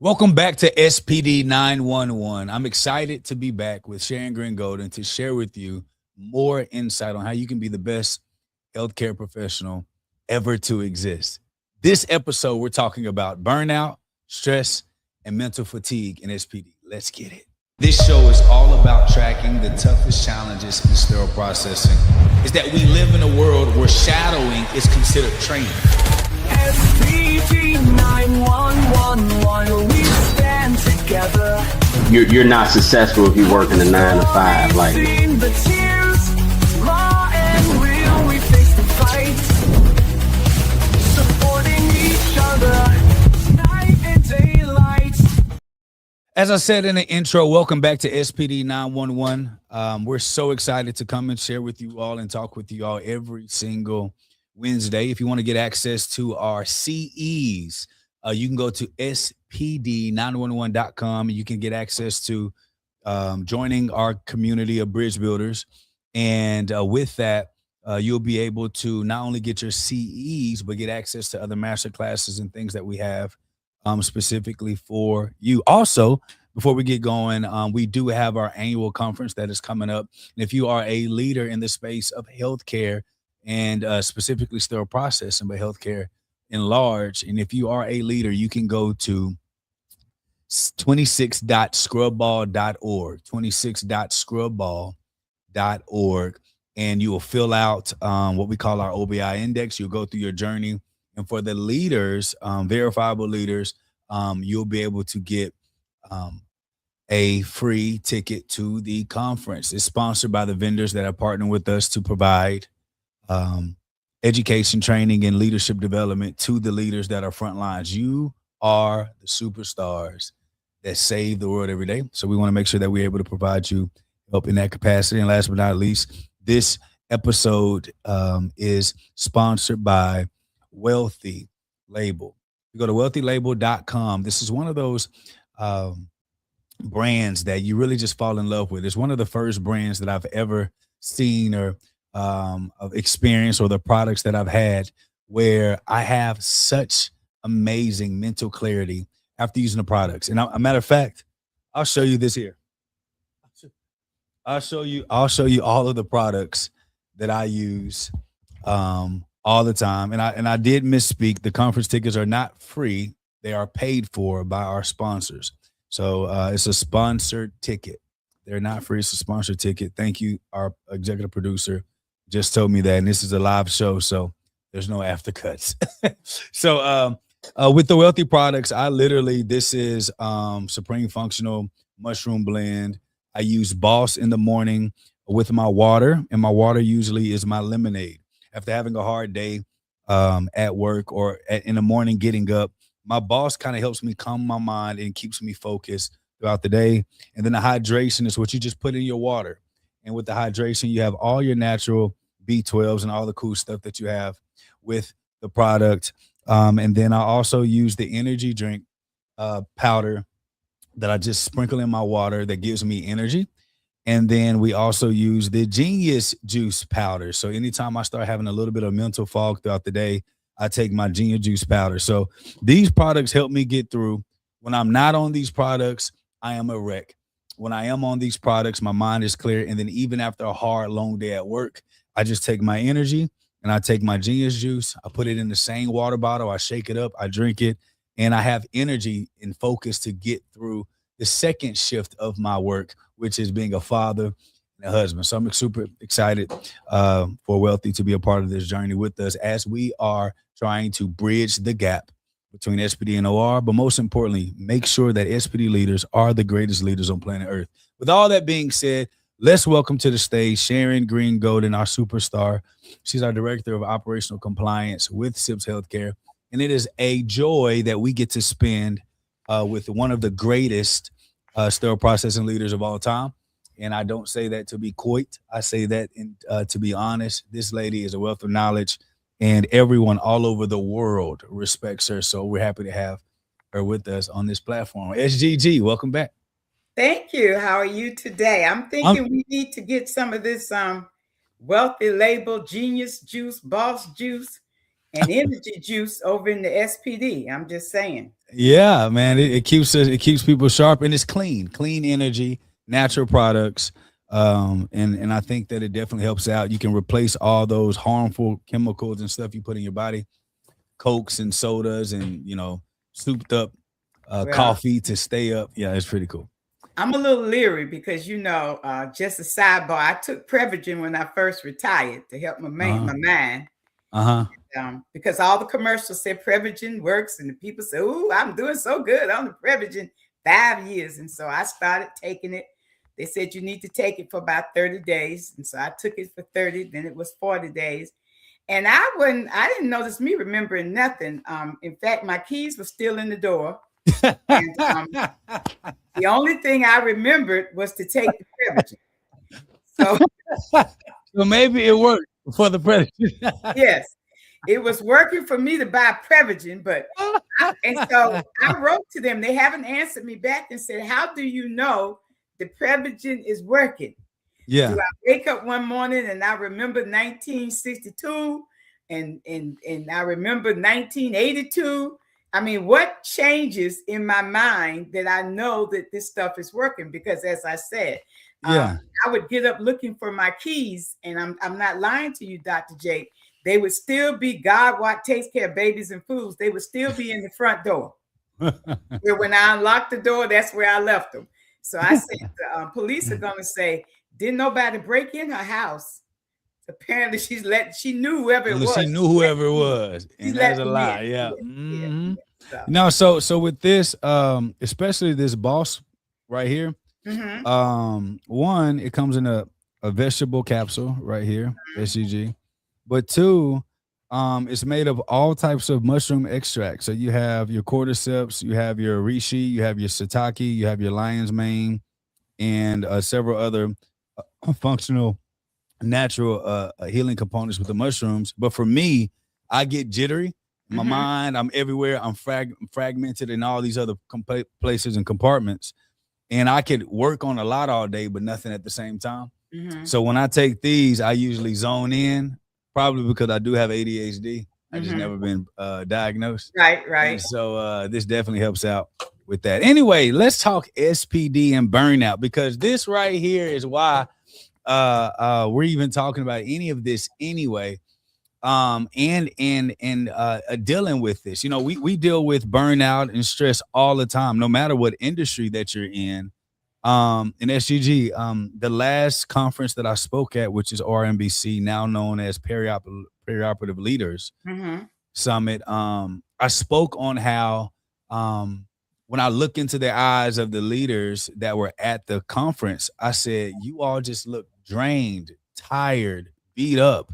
Welcome back to SPD 911. I'm excited to be back with Sharon Green Golden to share with you more insight on how you can be the best healthcare professional ever to exist. This episode, we're talking about burnout, stress, and mental fatigue in SPD. Let's get it. This show is all about tracking the toughest challenges in sterile processing. Is that we live in a world where shadowing is considered training. SPD911, while we stand together. You're not successful if you work in a 9 to 5. Like the tears, raw and real, we face the fight, supporting each other, night and daylight. As I said in the intro, welcome back to SPD 911. We're so excited to come and share with you all and talk with you all every single Wednesday. If you want to get access to our CEs, you can go to SPD911.com. You can get access to joining our community of bridge builders. And with that, you'll be able to not only get your CEs, but get access to other master classes and things that we have specifically for you. Also, before we get going, we do have our annual conference that is coming up. And if you are a leader in the space of healthcare, and specifically sterile processing, but healthcare in large. And if you are a leader, you can go to 26.scrubball.org, 26.scrubball.org, and you will fill out what we call our OBI index. You'll go through your journey. And for the leaders, verifiable leaders, you'll be able to get a free ticket to the conference. It's sponsored by the vendors that are partnering with us to provide education, training, and leadership development to the leaders that are front lines. You are the superstars that save the world every day. So we want to make sure that we're able to provide you help in that capacity. And last but not least, this episode is sponsored by Wealthy Label. You go to wealthylabel.com. This is one of those brands that you really just fall in love with. It's one of the first brands that I've ever seen or of experience, or the products that I've had where I have such amazing mental clarity after using the products. And a matter of fact, I'll show you this here. I'll show you all of the products that I use all the time. And I did misspeak. The conference tickets are not free. They are paid for by our sponsors. So it's a sponsored ticket. They're not free. It's a sponsored ticket. Thank you. Our executive producer just told me that, and this is a live show, so there's no aftercuts. So with the Wealthy products, this is Supreme Functional Mushroom Blend. I use Boss in the morning with my water, and my water usually is my lemonade. After having a hard day at work or in the morning getting up, my Boss kind of helps me calm my mind and keeps me focused throughout the day. And then the hydration is what you just put in your water. And with the hydration, you have all your natural B12s and all the cool stuff that you have with the product. And then I also use the energy drink powder that I just sprinkle in my water that gives me energy. And then we also use the Genius Juice powder. So anytime I start having a little bit of mental fog throughout the day, I take my Genius Juice powder. So these products help me get through. When I'm not on these products, I am a wreck. When I am on these products, my mind is clear. And then even after a hard, long day at work, I just take my energy and I take my Genius Juice. I put it in the same water bottle. I shake it up. I drink it. And I have energy and focus to get through the second shift of my work, which is being a father and a husband. So I'm super excited for Wealthy to be a part of this journey with us as we are trying to bridge the gap between SPD and OR, but most importantly, make sure that SPD leaders are the greatest leaders on planet Earth. With all that being said, let's welcome to the stage Sharon Green Golden, our superstar. She's our Director of Operational Compliance with SIPS Healthcare, and it is a joy that we get to spend with one of the greatest sterile processing leaders of all time. And I don't say that to be coy. I say that to be honest. This lady is a wealth of knowledge, and everyone all over the world respects her. So we're happy to have her with us on this platform. SGG, welcome back. Thank you. How are you today? I'm thinking we need to get some of this Wealthy Label, Genius Juice, Boss Juice, and energy juice over in the SPD. I'm just saying. Yeah, man, it keeps people sharp, and it's clean energy, natural products. And I think that it definitely helps out. You can replace all those harmful chemicals and stuff you put in your body, Cokes and sodas, and souped up Well, coffee to stay up. Yeah, it's pretty cool. I'm a little leery because just a sidebar. I took Prevagen when I first retired to help my mind. Because all the commercials said Prevagen works, and the people say, "Ooh, I'm doing so good on the Prevagen." 5 years, and so I started taking it. They said you need to take it for about 30 days, and so I took it for 30. Then it was 40 days, and I didn't notice me remembering nothing. In fact, my keys were still in the door, and the only thing I remembered was to take the Prevagen. So, so maybe it worked for the president. Yes. It was working for me to buy Prevagen, and so I wrote to them. They haven't answered me back and said, "How do you know the Prevagen is working?" Yeah. Do I wake up one morning and I remember 1962 and I remember 1982? I mean, what changes in my mind that I know that this stuff is working? Because as I said, I would get up looking for my keys, and I'm not lying to you, Dr. Jake. They would still be, God what takes care of babies and foods. They would still be in the front door. Where when I unlocked the door, that's where I left them. So I said, the police are going to say, didn't nobody break in her house? Apparently she knew whoever it was. She knew whoever it was. And that's a lie. Yeah. No, so with this, especially this Boss right here, one, it comes in a vegetable capsule right here, SCG. But two, it's made of all types of mushroom extracts. So you have your cordyceps, you have your reishi, you have your shiitake, you have your lion's mane, and several other functional, natural healing components with the mushrooms. But for me, I get jittery. My mind, I'm everywhere. I'm fragmented in all these other places and compartments. And I could work on a lot all day, but nothing at the same time. So when I take these, I usually zone in. Probably because I do have ADHD. I just never been diagnosed. Right. And so this definitely helps out with that. Anyway, let's talk SPD and burnout, because this right here is why we're even talking about any of this anyway. And dealing with this. We deal with burnout and stress all the time, no matter what industry that you're in. In SGG, the last conference that I spoke at, which is RMBC, now known as Perioperative Leaders Summit, I spoke on how when I look into the eyes of the leaders that were at the conference, I said, you all just look drained, tired, beat up.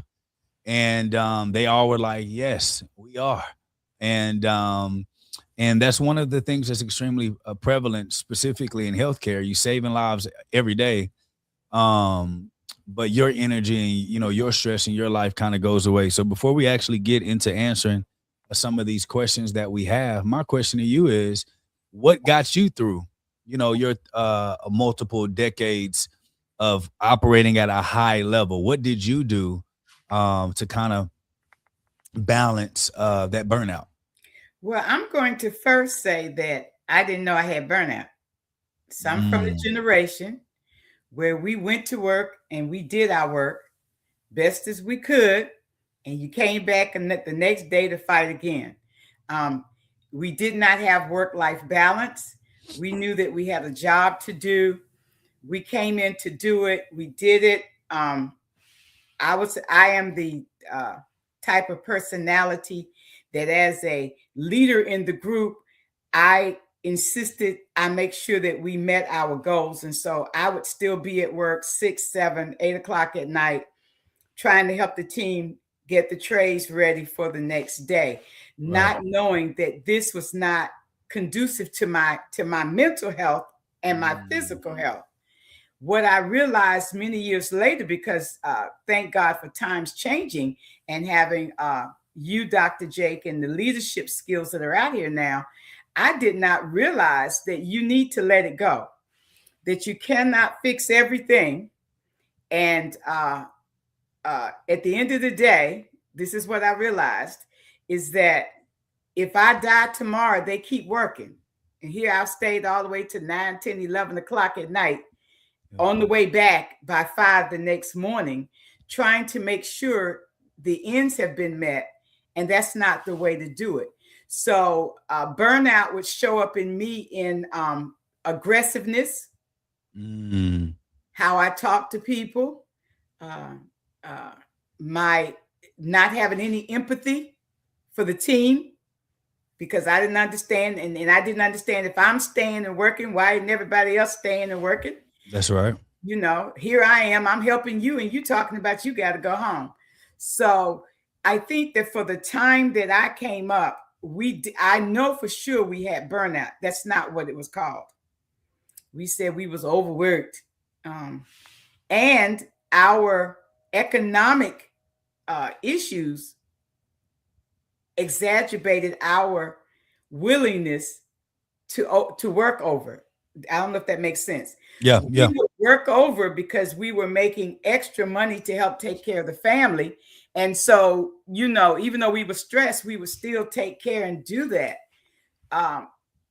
And they all were like, yes, we are. And that's one of the things that's extremely prevalent, specifically in healthcare. You saving lives every day, but your energy and your stress in your life kind of goes away. So before we actually get into answering some of these questions that we have, my question to you is, what got you through, your multiple decades of operating at a high level? What did you do to kind of balance that burnout? Well, I'm going to first say that I didn't know I had burnout. So I'm from the generation where we went to work and we did our work best as we could, and you came back and the next day to fight again. We did not have work-life balance. We knew that we had a job to do. We came in to do it. We did it. I am the type of personality that as a leader in the group, I insisted I make sure that we met our goals. And so I would still be at work 6, 7, 8 o'clock at night, trying to help the team get the trays ready for the next day, not knowing that this was not conducive to my mental health and my physical health. What I realized many years later, because thank God for times changing and having you, Dr. Jake, and the leadership skills that are out here now, I did not realize that you need to let it go, that you cannot fix everything. And at the end of the day, this is what I realized. is that if I die tomorrow, they keep working. And here I've stayed all the way to 9, 10, 11 o'clock at night, on the way back by 5 the next morning, trying to make sure the ends have been met. And that's not the way to do it. So burnout would show up in me in aggressiveness, how I talk to people, my not having any empathy for the team, because I didn't understand, and I didn't understand if I'm staying and working, why isn't everybody else staying and working? That's right. You know, here I am, I'm helping you, and you talking about you got to go home. So I think that for the time that I came up, I know for sure we had burnout. That's not what it was called. We said we was overworked, and our economic issues exacerbated our willingness to work over. I don't know if that makes sense. Yeah. We would work over because we were making extra money to help take care of the family. And so, you know, even though we were stressed, we would still take care and do that.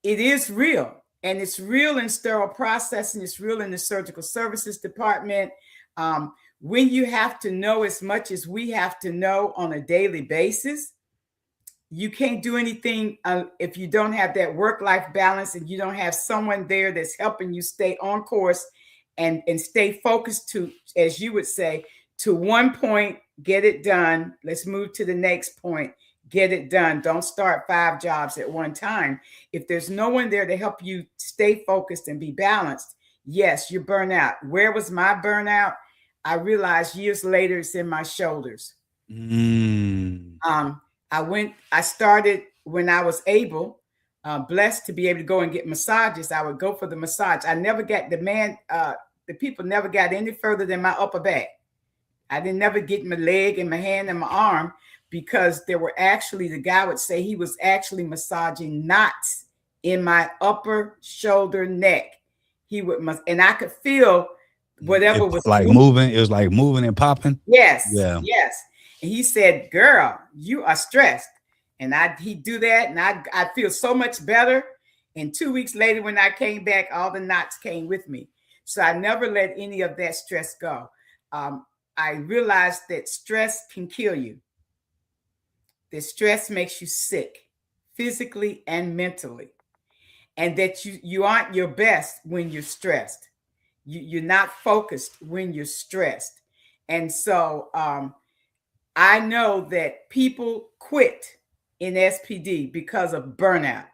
It is real. And it's real in sterile processing. It's real in the surgical services department. When you have to know as much as we have to know on a daily basis, you can't do anything if you don't have that work-life balance and you don't have someone there that's helping you stay on course and stay focused to, as you would say, to one point, get it done. Let's move to the next point, get it done. Don't start 5 jobs at one time. If there's no one there to help you stay focused and be balanced, yes, you burn out. Where was my burnout? I realized years later it's in my shoulders. I started when I was able, blessed to be able to go and get massages. I would go for the massage. I never got the people never got any further than my upper back. I didn't never get my leg and my hand and my arm, because there were actually, the guy would say he was actually massaging knots in my upper shoulder neck. He would, and I could feel whatever was like moving. It was like moving and popping. Yes. Yeah. Yes. And he said, girl, you are stressed. And he'd do that. And I'd feel so much better. And 2 weeks later, when I came back, all the knots came with me. So I never let any of that stress go. I realized that stress can kill you. That stress makes you sick, physically and mentally. And that you aren't your best when you're stressed. You're not focused when you're stressed. And so I know that people quit in SPD because of burnout.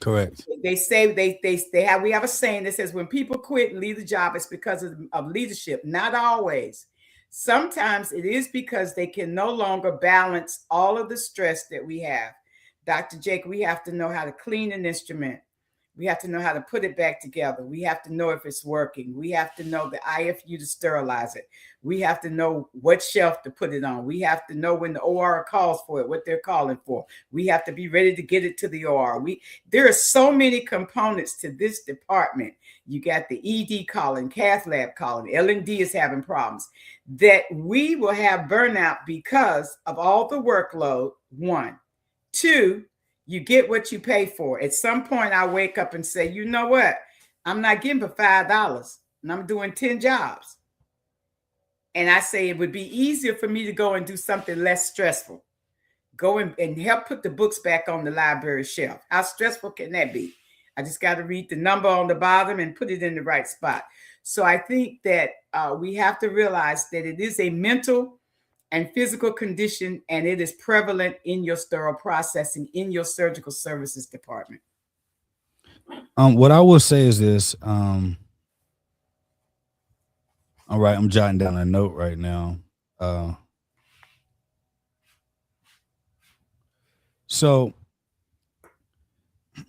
Correct. They say we have a saying that says when people quit and leave the job, it's because of leadership. Not always. Sometimes it is because they can no longer balance all of the stress that we have. Dr. Jake, we have to know how to clean an instrument. We have to know how to put it back together. We have to know if it's working. We have to know the IFU to sterilize it. We have to know what shelf to put it on. We have to know when the OR calls for it, what they're calling for. We have to be ready to get it to the OR. There are so many components to this department. You got the ED calling, cath lab calling, L&D is having problems, that we will have burnout because of all the workload, 1. 2, you get what you pay for. At some point, I wake up and say, you know what? I'm not getting for $5 and I'm doing 10 jobs. And I say it would be easier for me to go and do something less stressful. Go and help put the books back on the library shelf. How stressful can that be? I just got to read the number on the bottom and put it in the right spot. So I think that we have to realize that it is a mental and physical condition, and it is prevalent in your sterile processing, in your surgical services department. What I will say is this. All right, I'm jotting down a note right now. So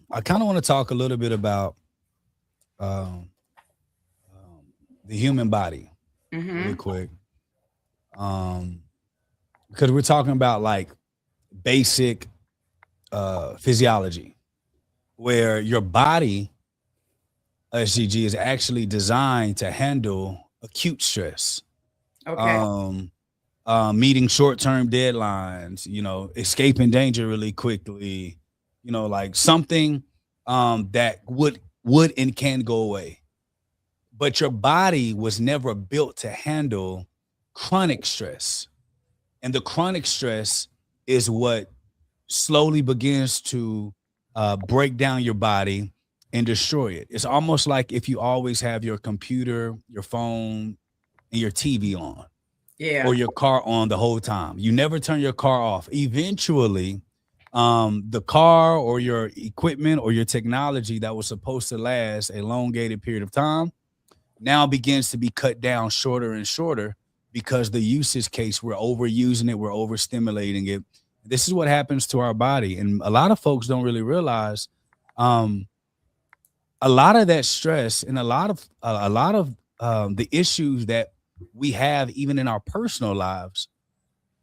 I kind of want to talk a little bit about the human body really quick. Because we're talking about like basic physiology, where your body, SGG, is actually designed to handle acute stress. Okay. meeting short-term deadlines, you know, escaping danger really quickly, you know, like something that would and can go away. But your body was never built to handle chronic stress. And the chronic stress is what slowly begins to break down your body and destroy it. It's almost like if you always have your computer, your phone, and your TV on, Yeah. or your car on the whole time. You never turn your car off. Eventually, the car or your equipment or your technology that was supposed to last a elongated period of time now begins to be cut down shorter and shorter because the usage case, we're overusing it, we're overstimulating it. This is what happens to our body. And a lot of folks don't really realize um, a lot of that stress and a lot of the issues that we have even in our personal lives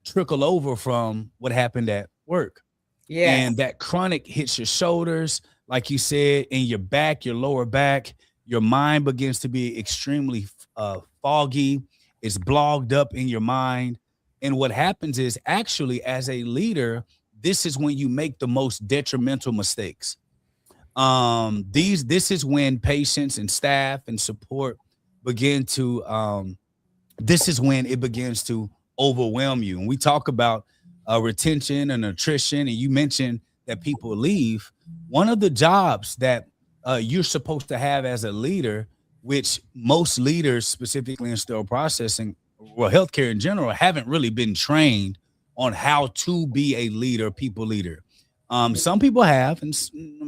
trickle over from what happened at work. Yes. And that chronic hits your shoulders, like you said, in your back, your lower back. Your mind begins to be extremely foggy. It's blogged up in your mind. And what happens is actually, as a leader, this is when you make the most detrimental mistakes. This is when patients and staff and support begin to this is when it begins to overwhelm you. And we talk about retention and attrition, and you mentioned that people leave. One of the jobs that you're supposed to have as a leader, which most leaders, specifically in sterile processing, well, healthcare in general, haven't really been trained on how to be a leader, people leader. Some people have, and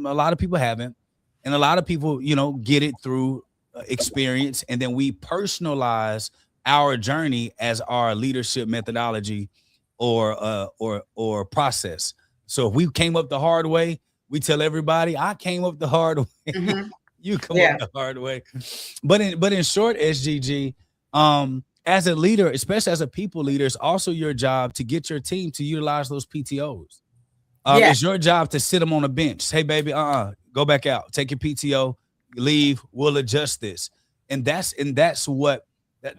a lot of people haven't. And a lot of people, you know, get it through experience. And then we personalize our journey as our leadership methodology or process. So if we came up the hard way, we tell everybody, I came up the hard way. Mhm. You come Yeah. up the hard way. But in short, SGG, as a leader, especially as a people leader, it's also your job to get your team to utilize those PTOs. Yeah. It's your job to sit them on a bench. Hey, baby, go back out. Take your PTO, leave. We'll adjust this. And that's what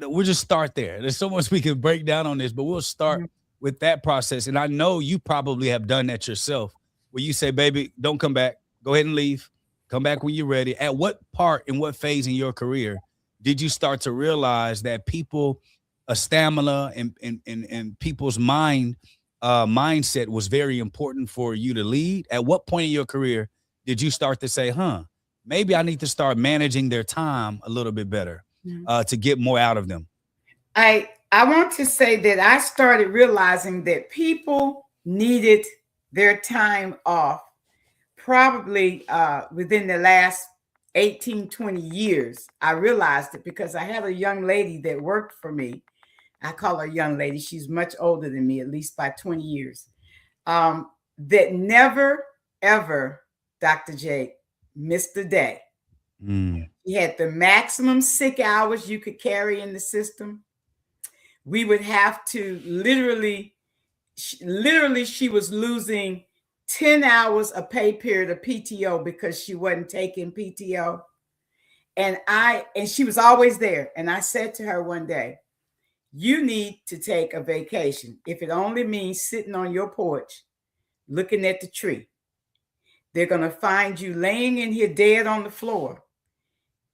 we'll just start there. There's so much we can break down on this, but we'll start with that process. And I know you probably have done that yourself, where you say, baby, don't come back. Go ahead and leave. Come back when you're ready. At what part in what phase in your career did you start to realize that people, stamina and people's mindset was very important for you to lead? At what point in your career did you start to say, maybe I need to start managing their time a little bit better to get more out of them? I want to say that I started realizing that people needed their time off probably within the last 18, 20 years. I realized it because I had a young lady that worked for me. I call her young lady. She's much older than me, at least by 20 years. That never, ever, Dr. J, missed a day. He had the maximum sick hours you could carry in the system. We would have to literally, she was losing 10 hours a pay period of PTO because she wasn't taking PTO. And she was always there. And I said to her one day, you need to take a vacation. If it only means sitting on your porch, looking at the tree. They're going to find you laying in here dead on the floor.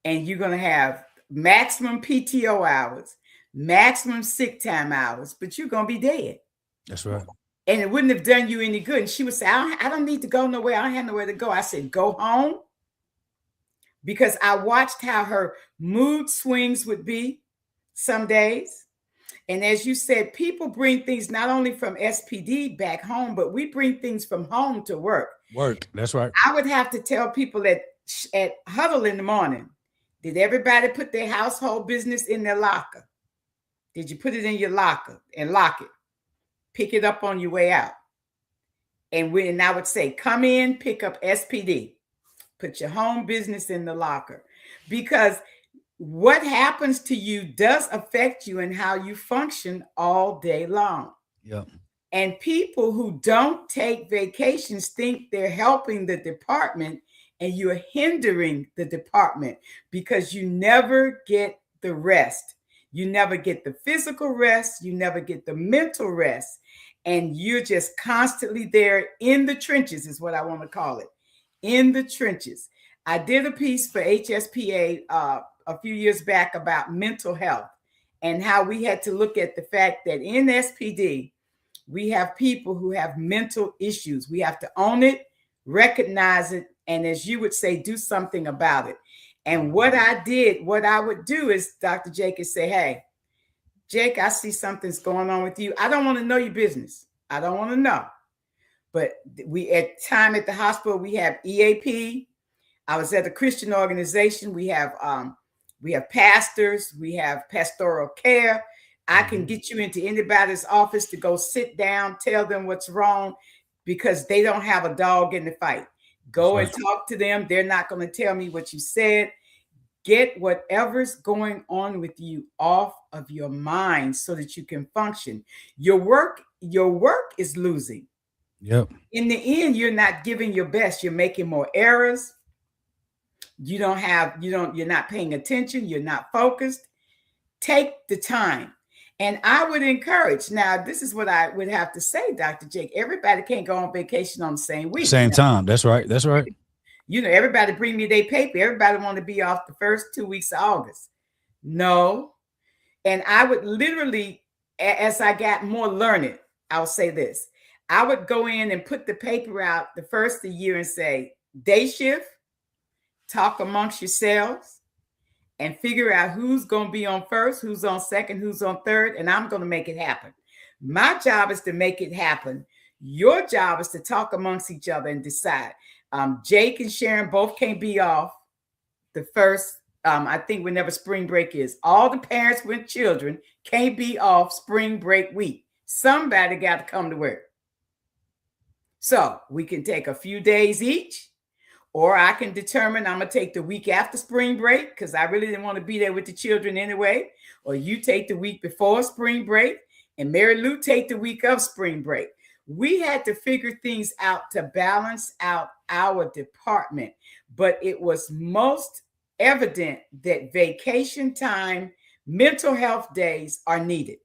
And you're going to have maximum PTO hours, maximum sick time hours, but you're going to be dead. That's right. And it wouldn't have done you any good. And she would say, I don't need to go nowhere. I don't have nowhere to go. I said, go home. Because I watched how her mood swings would be some days. And as you said, people bring things not only from SPD back home, but we bring things from home to work. That's right. I would have to tell people at huddle in the morning, did everybody put their household business in their locker? Did you put it in your locker and lock it? Pick it up on your way out. And I would say, come in, pick up SPD. Put your home business in the locker. Because what happens to you does affect you and how you function all day long. Yep. And people who don't take vacations think they're helping the department, and you're hindering the department because you never get the rest. You never get the physical rest. You never get the mental rest. And you're just constantly there in the trenches, is what I want to call it. In the trenches. I did a piece for HSPA a few years back about mental health and how we had to look at the fact that in SPD, we have people who have mental issues. We have to own it, recognize it, and as you would say, do something about it. And what I would do is Dr. Jake would say, hey, Jake, I see something's going on with you. I don't want to know your business. I don't want to know. But we at time at the hospital, we have EAP. I was at a Christian organization. We have pastors, we have pastoral care. I can get you into anybody's office to go sit down, tell them what's wrong because they don't have a dog in the fight. Go and talk to them. They're not going to tell me what you said. Get whatever's going on with you off of your mind so that you can function. Your work is losing. Yep. In the end, you're not giving your best. You're making more errors. You're not paying attention. You're not focused. Take the time. And I would encourage, now this is what I would have to say, Dr. Jake, everybody can't go on vacation on the same week. Same time. That's right. That's right. You know, everybody bring me their paper. Everybody want to be off the first 2 weeks of August. No. And I would literally, as I got more learned, I'll say this. I would go in and put the paper out the first of the year and say, day shift, talk amongst yourselves, and figure out who's going to be on first, who's on second, who's on third, and I'm going to make it happen. My job is to make it happen. Your job is to talk amongst each other and decide. Jake and Sharon both can't be off the first, I think whenever spring break is. All the parents with children can't be off spring break week. Somebody got to come to work. So we can take a few days each. Or I can determine I'm going to take the week after spring break because I really didn't want to be there with the children anyway. Or you take the week before spring break and Mary Lou take the week of spring break. We had to figure things out to balance out our department. But it was most evident that vacation time, mental health days are needed.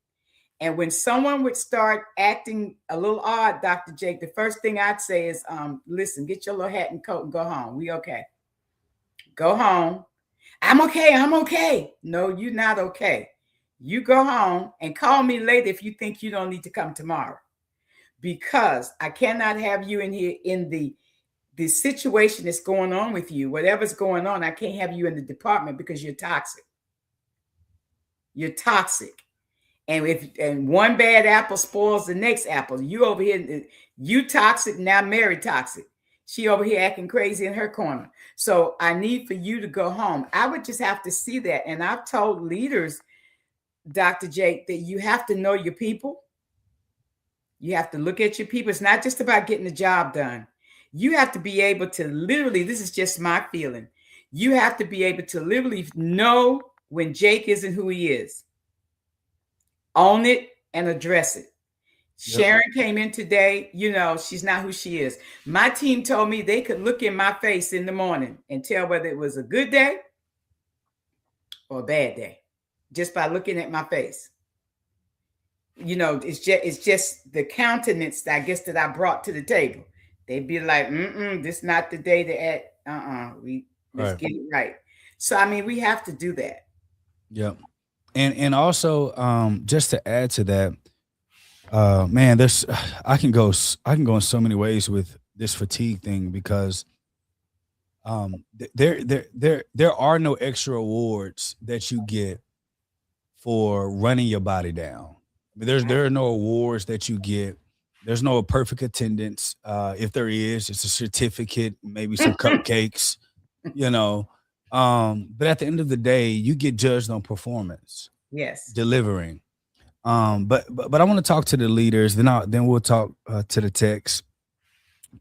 And when someone would start acting a little odd, Dr. Jake, the first thing I'd say is, listen, get your little hat and coat and go home. We okay. Go home. I'm okay. I'm okay. No, you're not okay. You go home and call me later if you think you don't need to come tomorrow. Because I cannot have you in here in the situation that's going on with you. Whatever's going on, I can't have you in the department because you're toxic. You're toxic. And one bad apple spoils the next apple. You over here, you toxic, now Mary toxic. She over here acting crazy in her corner. So I need for you to go home. I would just have to see that. And I've told leaders, Dr. Jake, that you have to know your people. You have to look at your people. It's not just about getting the job done. You have to be able to literally, this is just my feeling. You have to be able to literally know when Jake isn't who he is. Own it and address it. Yep. Sharon came in today, you know, she's not who she is. My team told me they could look in my face in the morning and tell whether it was a good day or a bad day just by looking at my face. You know, it's just the countenance, I guess, that I brought to the table. They'd be like, this not the day to act. Let's get it right. So, I mean, we have to do that. Yep. And also, just to add to that, man, I can go in so many ways with this fatigue thing because there are no extra awards that you get for running your body down. I mean, there are no awards that you get. There's no perfect attendance. If there is, it's a certificate, maybe some cupcakes, you know. But at the end of the day, you get judged on performance. Yes. Delivering. But I want to talk to the leaders, then we'll talk to the techs.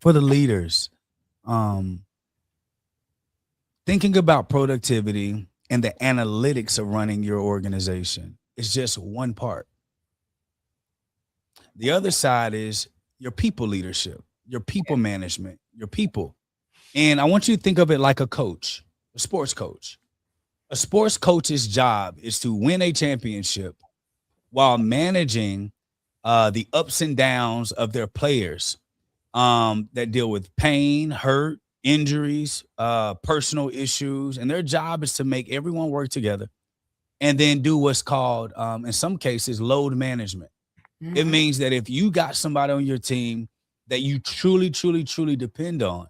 For the leaders, thinking about productivity and the analytics of running your organization is just one part. The other side is your people leadership, your people management, your people. And I want you to think of it like a coach, a sports coach. A sports coach's job is to win a championship while managing the ups and downs of their players that deal with pain, hurt, injuries, personal issues. And their job is to make everyone work together and then do what's called, in some cases, load management. It Mhm. means that if you got somebody on your team that you truly, truly, truly depend on,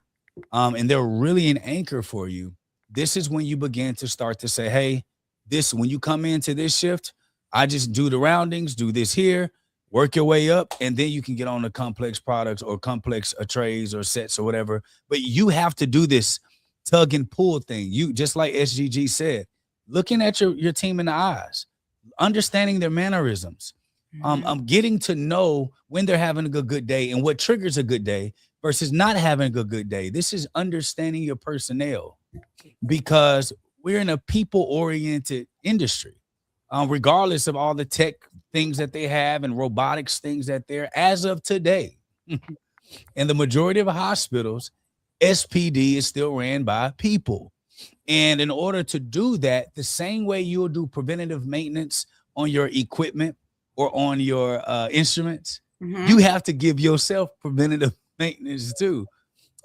and they're really an anchor for you, this is when you begin to start to say, hey, this, when you come into this shift, I just do the roundings, do this here, work your way up, and then you can get on the complex products or complex trays or sets or whatever. But you have to do this tug and pull thing. You, just like SGG said, looking at your team in the eyes, understanding their mannerisms, Mhm. getting to know when they're having a good day and what triggers a good day versus not having a good day. This is understanding your personnel because we're in a people-oriented industry, regardless of all the tech things that they have and robotics things that they're as of today. And the majority of hospitals, SPD is still ran by people. And in order to do that, the same way you'll do preventative maintenance on your equipment or on your instruments, you Mhm. have to give yourself preventative maintenance too,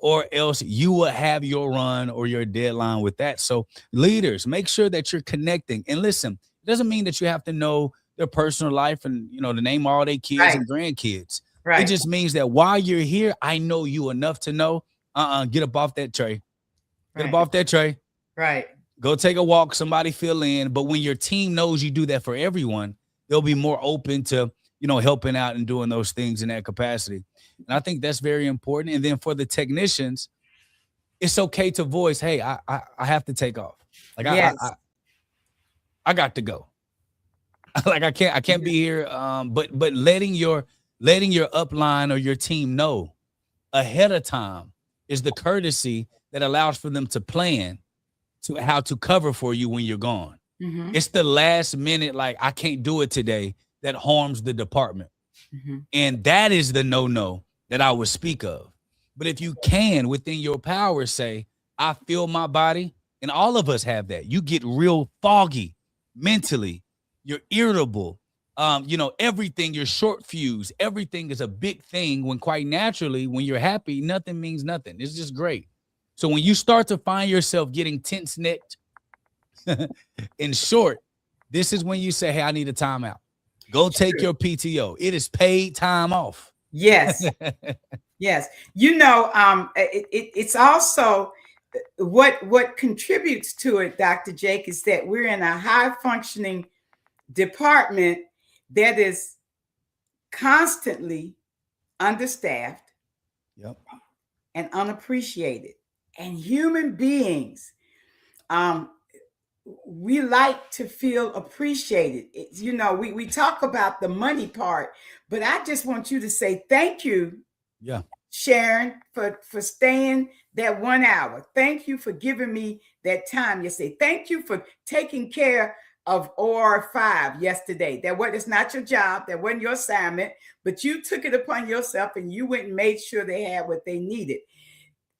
or else you will have your run or your deadline with that. So, leaders, make sure that you're connecting. And listen, it doesn't mean that you have to know their personal life and to name all their kids Right. and grandkids. It Right. just means that while you're here, I know you enough to know, get up off that tray. Get up Right. off that tray. Right. Go take a walk, somebody fill in. But when your team knows you do that for everyone, they'll be more open to, helping out and doing those things in that capacity. And I think that's very important. And then for the technicians, it's okay to voice, hey, I have to take off. Like Yes. I got to go. Like I can't be here. But letting your upline or your team know ahead of time is the courtesy that allows for them to plan to how to cover for you when you're gone. Mhm. It's the last minute, like I can't do it today, that harms the department. Mhm. And that is the no that I would speak of. But if you can, within your power, say, I feel my body, and all of us have that. You get real foggy mentally, you're irritable. Everything, you're short fuse. Everything is a big thing when quite naturally, when you're happy, nothing means nothing. It's just great. So when you start to find yourself getting tense necked, in short, this is when you say, hey, I need a timeout. Go take True. your PTO. It is paid time off. Yes. Yes. It's also what contributes to it, Dr. Jake, is that we're in a high functioning department that is constantly understaffed Yep. and unappreciated. And human beings, um, we like to feel appreciated. We talk about the money part, but I just want you to say thank you, Yeah. Sharon, for staying that 1 hour. Thank you for giving me that time yesterday. Thank you for taking care of OR5 yesterday. It's not your job, that wasn't your assignment, but you took it upon yourself and you went and made sure they had what they needed.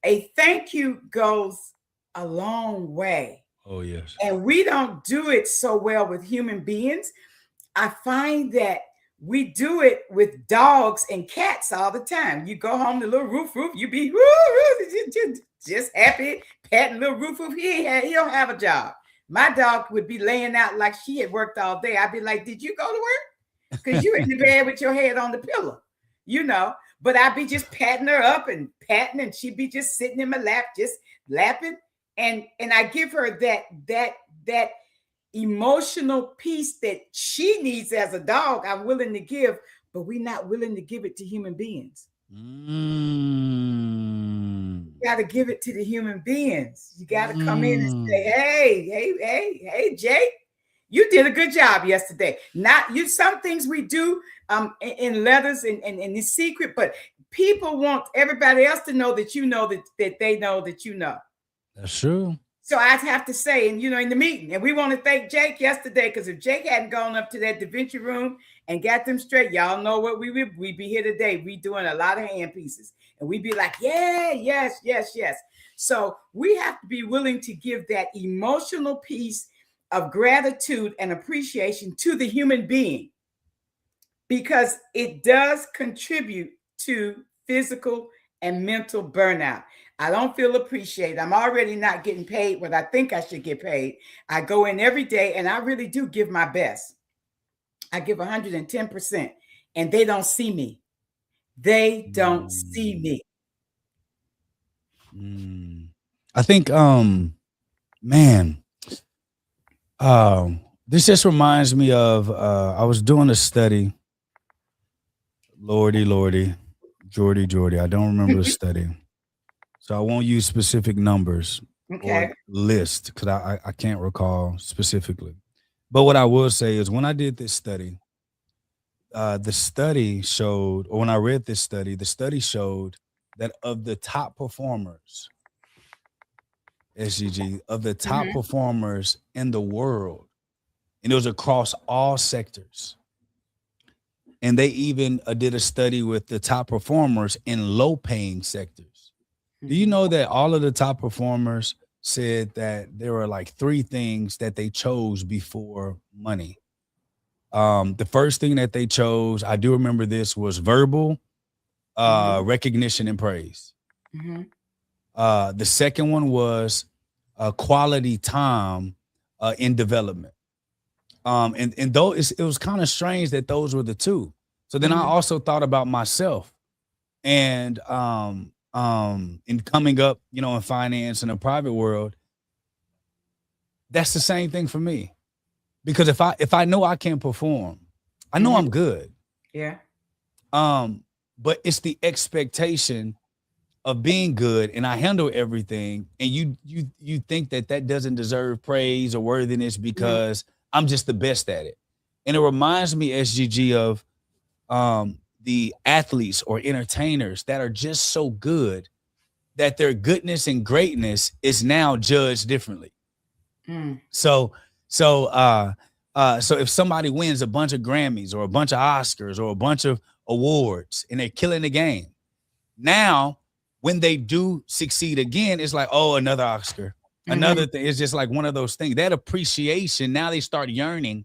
A thank you goes a long way. Oh, yes. And we don't do it so well with human beings. I find that we do it with dogs and cats all the time. You go home to little roof, you be just happy, patting little roof. He don't have a job. My dog would be laying out like she had worked all day. I'd be like, did you go to work? Because you in the bed with your head on the pillow, But I'd be just patting her up and patting, and she'd be just sitting in my lap, just laughing. And I give her that emotional piece that she needs as a dog. I'm willing to give, but we're not willing to give it to human beings. You got to give it to the human beings. You got to come in and say, hey, Jake, you did a good job yesterday. Not you. Some things we do in letters and in secret, but people want everybody else to know that that they know that you know. That's true. So I'd have to say, and in the meeting, and we want to thank Jake yesterday, because if Jake hadn't gone up to that Da Vinci room and got them straight, y'all know what we'd be here today. We doing a lot of hand pieces, and we'd be like, yeah, yes. So we have to be willing to give that emotional piece of gratitude and appreciation to the human being, because it does contribute to physical and mental burnout. I don't feel appreciated. I'm already not getting paid what I think I should get paid. I go in every day and I really do give my best. I give 110%, and they don't see me. They don't see me. I think, man, this just reminds me of, I was doing a study. Lordy, Jordy. I don't remember the study. So I won't use specific numbers or list because I can't recall specifically. But what I will say is when I did this study, the study showed, or when I read this study, the study showed that of the top performers, SGG, of the top performers in the world, and it was across all sectors. And they even did a study with the top performers in low-paying sectors. Do you know that all of the top performers said that there were like 3 things that they chose before money? The first thing that they chose, I do remember this, was verbal recognition and praise. The second one was quality time in development. And though it was kind of strange that those were the 2. So then I also thought about myself and in coming up, in finance in the private world. That's the same thing for me, because if I know I can perform, I know I'm good. Yeah. But it's the expectation of being good, and I handle everything, and you think that doesn't deserve praise or worthiness because I'm just the best at it. And it reminds me, SGG, of the athletes or entertainers that are just so good that their goodness and greatness is now judged differently. So if somebody wins a bunch of Grammys or a bunch of Oscars or a bunch of awards and they're killing the game, now when they do succeed again, it's like, oh, another Oscar, another thing. It's just like one of those things. That appreciation, now they start yearning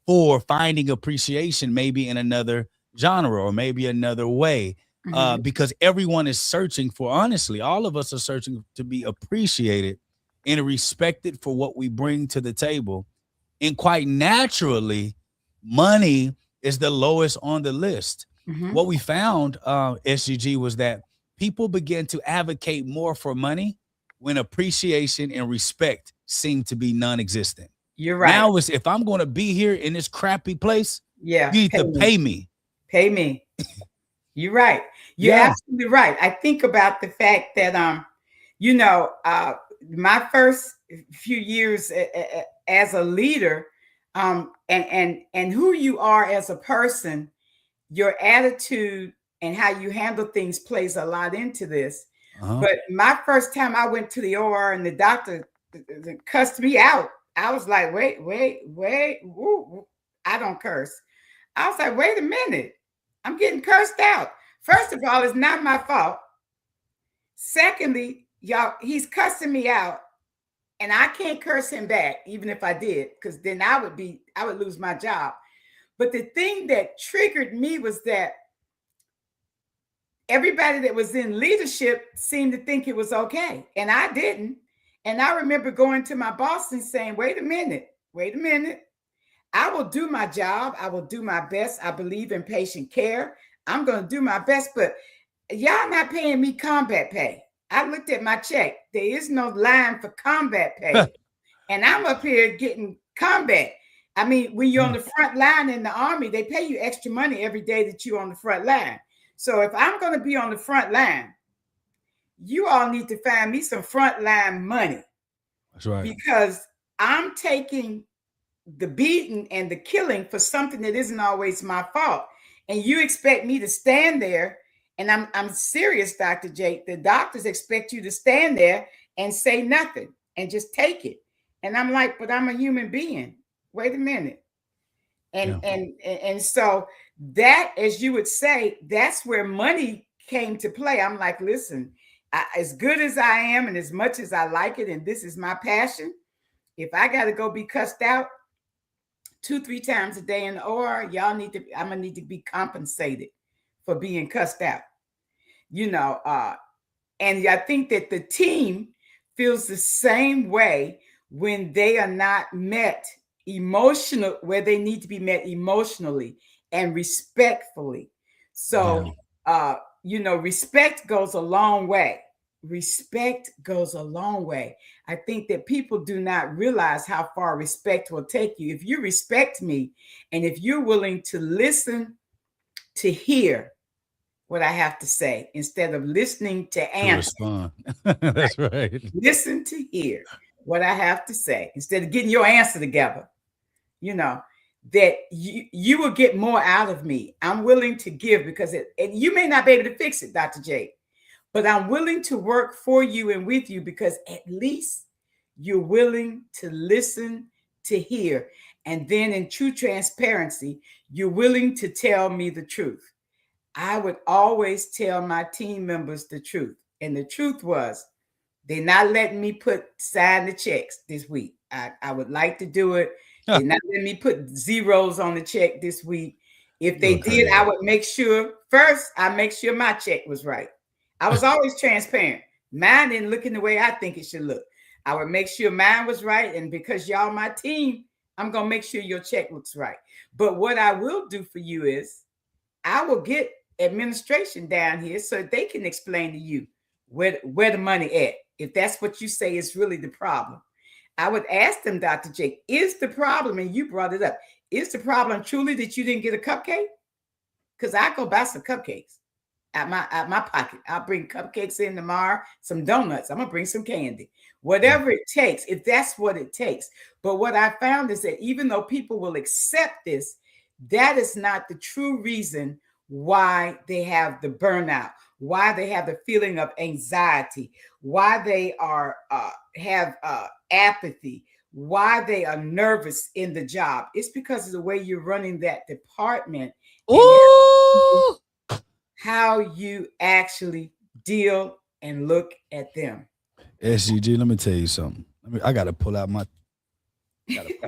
for finding appreciation maybe in another genre or maybe another way, because everyone is searching for, honestly, all of us are searching to be appreciated and respected for what we bring to the table. And quite naturally, money is the lowest on the list. What we found, SGG, was that people began to advocate more for money when appreciation and respect seem to be non-existent. You're right. Now it's, if I'm going to be here in this crappy place, you need to pay me. Pay me. You're right. You're absolutely right. I think about the fact that, my first few years as a leader, and who you are as a person, your attitude and how you handle things plays a lot into this. But my first time I went to the OR and the doctor cussed me out. I was like, wait, woo, I don't curse. I was like, wait a minute, I'm getting cursed out. First of all, it's not my fault. Secondly, y'all, he's cussing me out and I can't curse him back, even if I did, because then I would lose my job. But the thing that triggered me was that everybody that was in leadership seemed to think it was okay, and I didn't. And I remember going to my boss and saying, wait a minute. I will do my job. I will do my best. I believe in patient care. I'm going to do my best, but y'all not paying me combat pay. I looked at my check. There is no line for combat pay. And I'm up here getting combat. I mean, when you're on the front line in the Army, they pay you extra money every day that you're on the front line. So if I'm going to be on the front line, you all need to find me some frontline money. That's right. Because I'm taking the beating and the killing for something that isn't always my fault. And you expect me to stand there, and I'm serious, Dr. Jake. The doctors expect you to stand there and say nothing and just take it. And I'm like, but I'm a human being. Wait a minute. And so that, as you would say, that's where money came to play. I'm like, listen, as good as I am and as much as I like it, and this is my passion, If I got to go be cussed out 2-3 times a day in the OR, I'm gonna need to be compensated for being cussed out. And I think that the team feels the same way when they are not met where they need to be met emotionally and respectfully. So, respect goes a long way. Respect goes a long way. I think that people do not realize how far respect will take you. If you respect me and if you're willing to listen to hear what I have to say instead of listening to answer. Respond. That's right. Listen to hear what I have to say instead of getting your answer together. That you will get more out of me. I'm willing to give because you may not be able to fix it, Dr. J, but I'm willing to work for you and with you because at least you're willing to listen to hear. And then in true transparency, you're willing to tell me the truth. I would always tell my team members the truth. And the truth was, they're not letting me sign the checks this week. I would like to do it. They're not letting me put zeros on the check this week. If they did, I would make sure my check was right. I was always transparent. Mine didn't look in the way I think it should look. I would make sure mine was right. And because y'all my team, I'm going to make sure your check looks right. But what I will do for you is I will get administration down here so they can explain to you where the money at. If that's what you say is really the problem. I would ask them, Dr. J, is the problem, and you brought it up, is the problem truly that you didn't get a cupcake? Because I go buy some cupcakes at my pocket. I'll bring cupcakes in tomorrow, some donuts. I'm going to bring some candy. Whatever it takes, if that's what it takes. But what I found is that even though people will accept this, that is not the true reason why they have the burnout, why they have the feeling of anxiety, why they have apathy, why they are nervous in the job. It's because of the way you're running that department. Ooh. How you actually deal and look at them. SGG, let me tell you something. I got to pull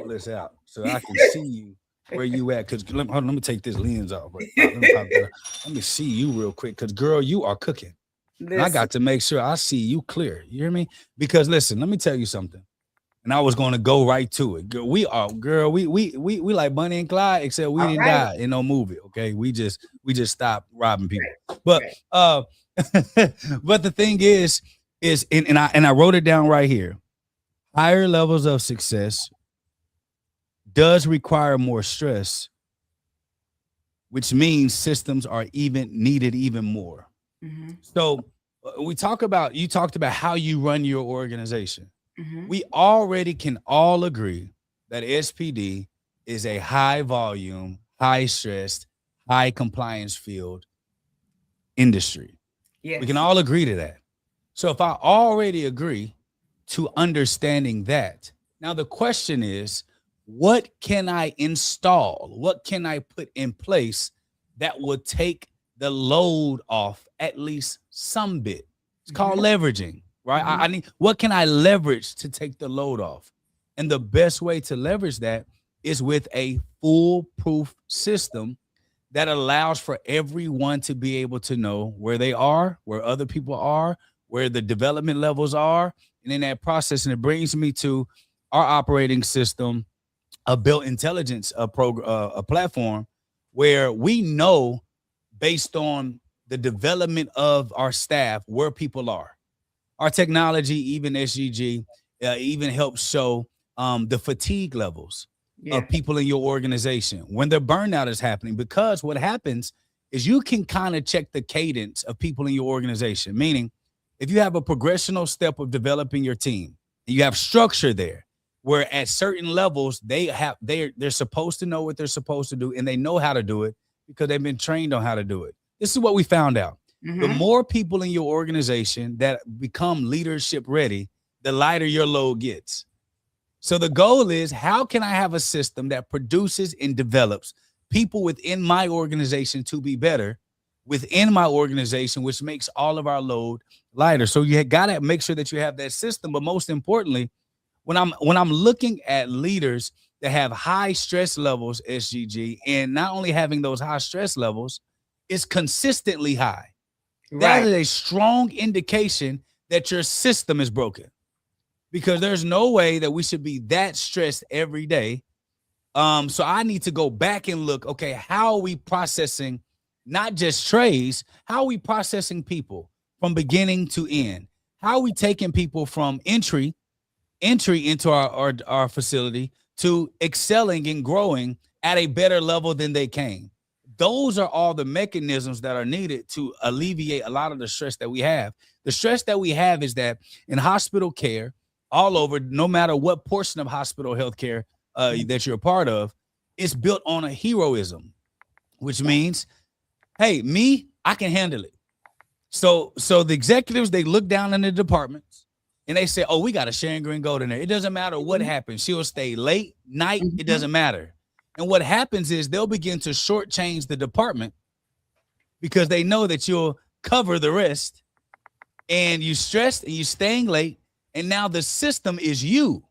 this out so I can see you where you at. Because let me take this lens off. Let me see you real quick. Because, girl, you are cooking. And I got to make sure I see you clear. You hear me? Because, listen, let me tell you something. And I was going to go right to it. Girl, we like Bonnie and Clyde, except we didn't die in no movie. Okay, we just stopped robbing people. But but the thing is and I wrote it down right here. Higher levels of success does require more stress, which means systems are needed even more. Mm-hmm. So you talked about how you run your organization. Mm-hmm. We already can all agree that SPD is a high volume, high stressed, high compliance field industry. Yes. We can all agree to that. So if I already agree to understanding that, now the question is, what can I install? What can I put in place that will take the load off at least some bit? It's called leveraging, right? Mm-hmm. I need, what can I leverage to take the load off? And the best way to leverage that is with a foolproof system that allows for everyone to be able to know where they are, where other people are, where the development levels are. And in that process, and it brings me to our operating system, a built intelligence a platform where we know based on the development of our staff where people are. Our technology, even SGG, even helps show the fatigue levels of people in your organization when the burnout is happening. Because what happens is you can kind of check the cadence of people in your organization. Meaning, if you have a progressional step of developing your team, and you have structure there, where at certain levels they're supposed to know what they're supposed to do, and they know how to do it because they've been trained on how to do it. This is what we found out. Mm-hmm. The more people in your organization that become leadership ready, the lighter your load gets. So the goal is, how can I have a system that produces and develops people within my organization to be better within my organization, which makes all of our load lighter? So you got to make sure that you have that system. But most importantly, when I'm looking at leaders that have high stress levels, SGG, and not only having those high stress levels, it's consistently high. That is a strong indication that your system is broken, because there's no way that we should be that stressed every day. So I need to go back and look, okay, how are we processing not just trays, how are we processing people from beginning to end? How are we taking people from entry into our facility to excelling and growing at a better level than they came? Those are all the mechanisms that are needed to alleviate a lot of the stress that we have. The stress that we have is that in hospital care, all over, no matter what portion of hospital healthcare that you're a part of, it's built on a heroism, which means, hey, me, I can handle it. So the executives, they look down in the departments and they say, oh, we got a Sharon Green Gold in there. It doesn't matter what happens. She'll stay late, night. It doesn't matter. And what happens is they'll begin to shortchange the department because they know that you'll cover the rest, and you stressed and you staying late. And now the system is you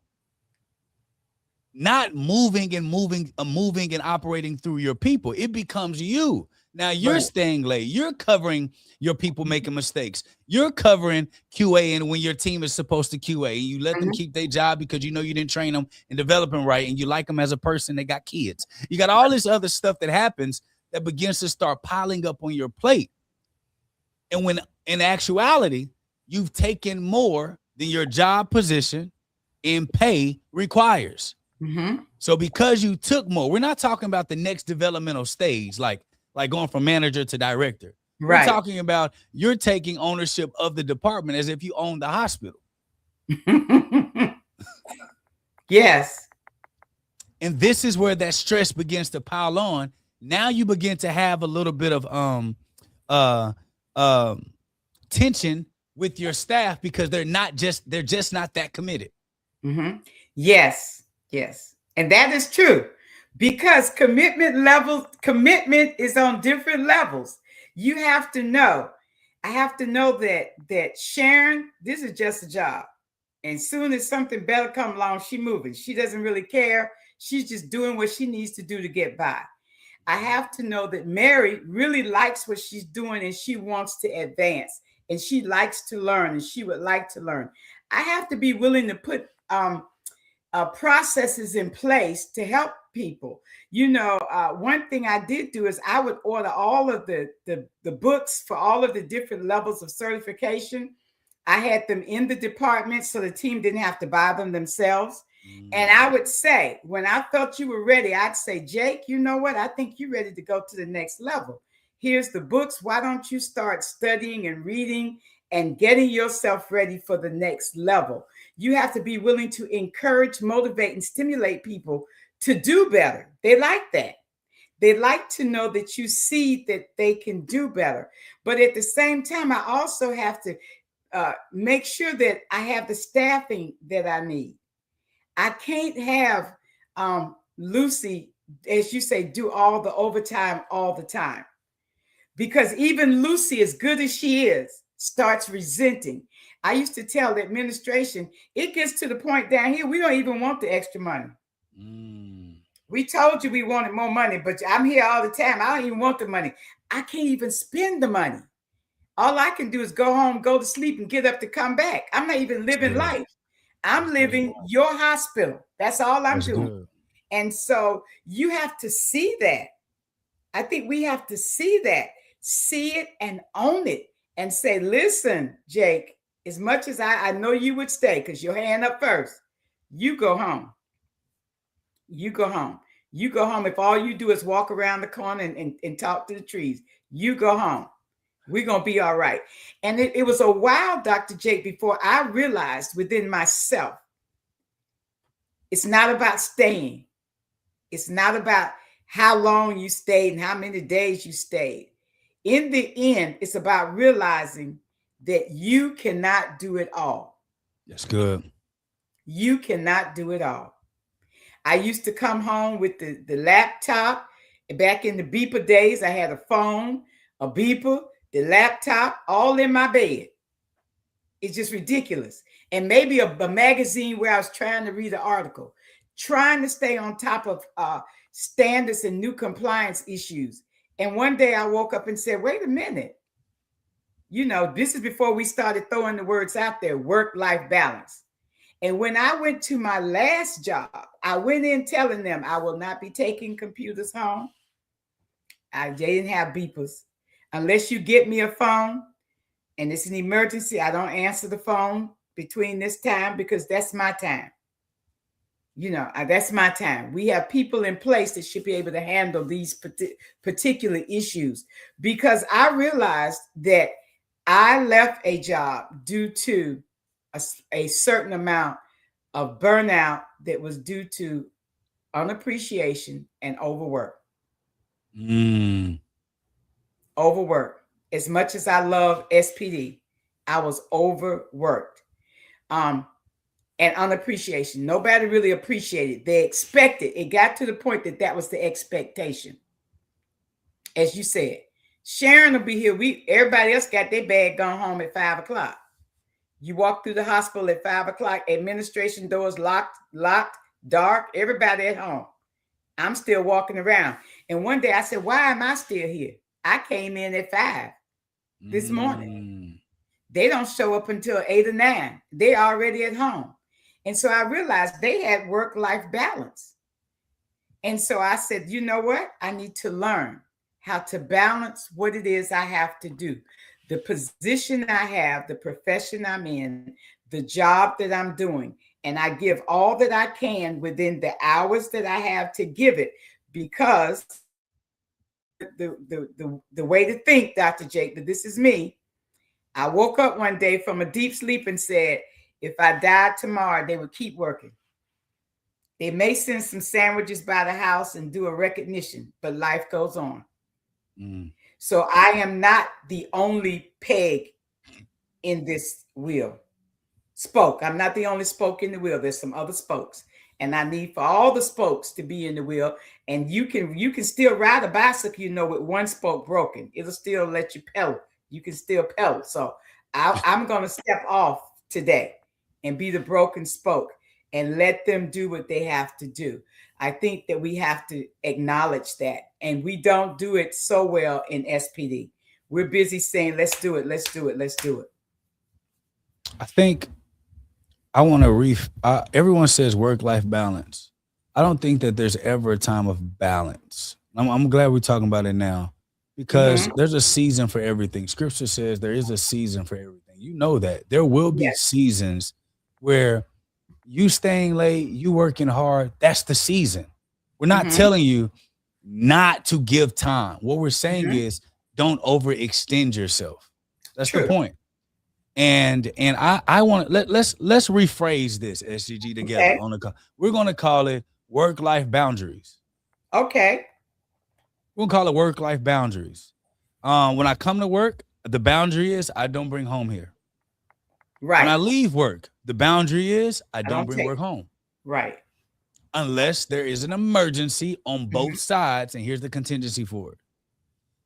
not moving and operating through your people. It becomes you. Now you're staying late. You're covering your people making mistakes. You're covering QA, and when your team is supposed to QA, and you let them keep their job because you know you didn't train them and develop them right, and you like them as a person. They got kids. You got all this other stuff that happens that begins to start piling up on your plate. And when in actuality, you've taken more than your job position and pay requires. So because you took more, we're not talking about the next developmental stage, like going from manager to director. We're talking about you're taking ownership of the department as if you own the hospital. Yes. And this is where that stress begins to pile on. Now you begin to have a little bit of tension with your staff because they're just not that committed. Yes. And that is true, because commitment is on different levels. You have to know. I have to know that Sharon, this is just a job. And soon as something better come along, she moving. She doesn't really care. She's just doing what she needs to do to get by. I have to know that Mary really likes what she's doing and she wants to advance and she likes to learn and she would like to learn. I have to be willing to put processes in place to help people. One thing I did do is I would order all of the books for all of the different levels of certification. I had them in the department so the team didn't have to buy them themselves. And I would say, when I felt you were ready, I'd say, Jake, you know what? I think you're ready to go to the next level. Here's the books. Why don't you start studying and reading and getting yourself ready for the next level? You have to be willing to encourage, motivate, and stimulate people to do better. They like that. They like to know that you see that they can do better. But at the same time, I also have to make sure that I have the staffing that I need. I can't have Lucy, as you say, do all the overtime all the time. Because even Lucy, as good as she is, starts resenting. I used to tell the administration, it gets to the point down here, we don't even want the extra money. We told you we wanted more money, but I'm here all the time. I don't even want the money. I can't even spend the money. All I can do is go home, go to sleep, and get up to come back. I'm not even living life. I'm living your hospital. That's all I'm doing. Good. And so you have to see that. I think we have to see it and own it and say, listen, Jake, as much as I know you would stay because your hand up first, you go home. You go home. You go home. If all you do is walk around the corner and talk to the trees, you go home. We're going to be all right. And it was a while, Dr. Jake, before I realized within myself, it's not about staying. It's not about how long you stayed and how many days you stayed. In the end, it's about realizing that you cannot do it all. That's good. You cannot do it all. I used to come home with the laptop. Back in the beeper days, I had a phone, a beeper, the laptop, all in my bed. It's just ridiculous. and maybe a magazine where I was trying to read an article, trying to stay on top of standards and new compliance issues. And one day I woke up and said, wait a minute. You know, this is before we started throwing the words out there, work-life balance. And when I went to my last job, I went in telling them I will not be taking computers home. They didn't have beepers. Unless you get me a phone and it's an emergency, I don't answer the phone between this time because that's my time. You know, that's my time. We have people in place that should be able to handle these particular issues, because I realized that I left a job due to a certain amount of burnout that was due to unappreciation and overwork. Overwork. As much as I love SPD, I was overworked. And unappreciation. Nobody really appreciated. They expected. It got to the point that that was the expectation. As you said, Sharon will be here. Everybody else got their bag gone home at 5 o'clock. You walk through the hospital at 5 o'clock, administration doors locked, dark, everybody at home. I'm still walking around. And one day I said, why am I still here? I came in at 5 this morning. They don't show up until 8 or 9. They're already at home. And so I realized they had work-life balance. And so I said, you know what? I need to learn how to balance what it is I have to do. The position I have, the profession I'm in, the job that I'm doing. And I give all that I can within the hours that I have to give it, because the way to think, Dr. Jake, that this is me. I woke up one day from a deep sleep and said, if I died tomorrow, they would keep working. They may send some sandwiches by the house and do a recognition, but life goes on. So I am not the only peg in this wheel. Spoke. I'm not the only spoke in the wheel. There's some other spokes. And I need for all the spokes to be in the wheel. And you can still ride a bicycle, you know, with one spoke broken. It'll still let you pedal. You can still pedal. So I'm going to step off today and be the broken spoke and let them do what they have to do. I think that we have to acknowledge that. And we don't do it so well in SPD. We're busy saying, let's do it, let's do it, let's do it. I think I want to everyone says work-life balance. I don't think that there's ever a time of balance. I'm glad we're talking about it now, because there's a season for everything. Scripture says there is a season for everything. You know that. There will be seasons where you staying late, you working hard. That's the season. We're not telling you not to give time. What we're saying is don't overextend yourself. That's the point. And I want to let's rephrase this, SGG, together on the call. We're going to call it work-life boundaries. Okay. We'll call it work-life boundaries. When I come to work, the boundary is I don't bring home here. Right. When I leave work, the boundary is I don't bring work home. Right. Unless there is an emergency on both sides, and here's the contingency for it.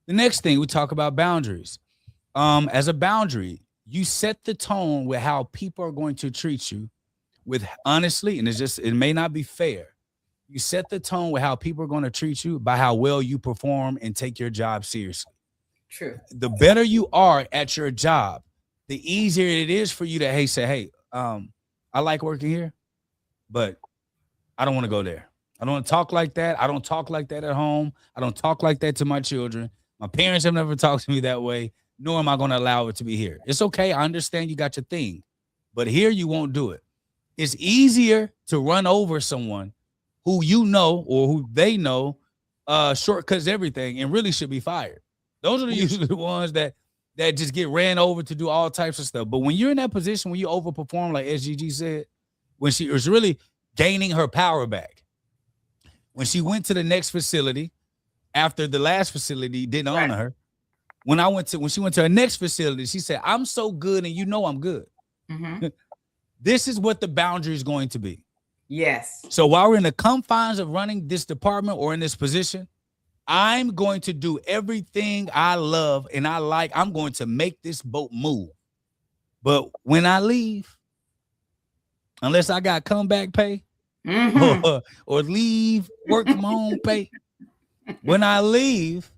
The next thing, we talk about boundaries. As a boundary, you set the tone with how people are going to treat you with honestly, and it may not be fair. You set the tone with how people are going to treat you by how well you perform and take your job seriously. True. The better you are at your job, the easier it is for you to say, hey, I like working here, but I don't want to go there. I don't want to talk like that. I don't talk like that at home. I don't talk like that to my children. My parents have never talked to me that way, nor am I going to allow it to be here. It's okay. I understand you got your thing, but here you won't do it. It's easier to run over someone who you know or who they know shortcuts everything and really should be fired. Those are usually the ones that just get ran over to do all types of stuff. But when you're in that position, when you overperform, like SGG said, when she was really gaining her power back, when she went to the next facility after the last facility didn't honor her, when she went to her next facility, she said, I'm so good and you know I'm good. This is what the boundary is going to be. Yes. So while we're in the confines of running this department or in this position, I'm going to do everything I love and I like. I'm going to make this boat move. But when I leave, unless I got comeback pay Mhm. or leave work from home pay. When I leave,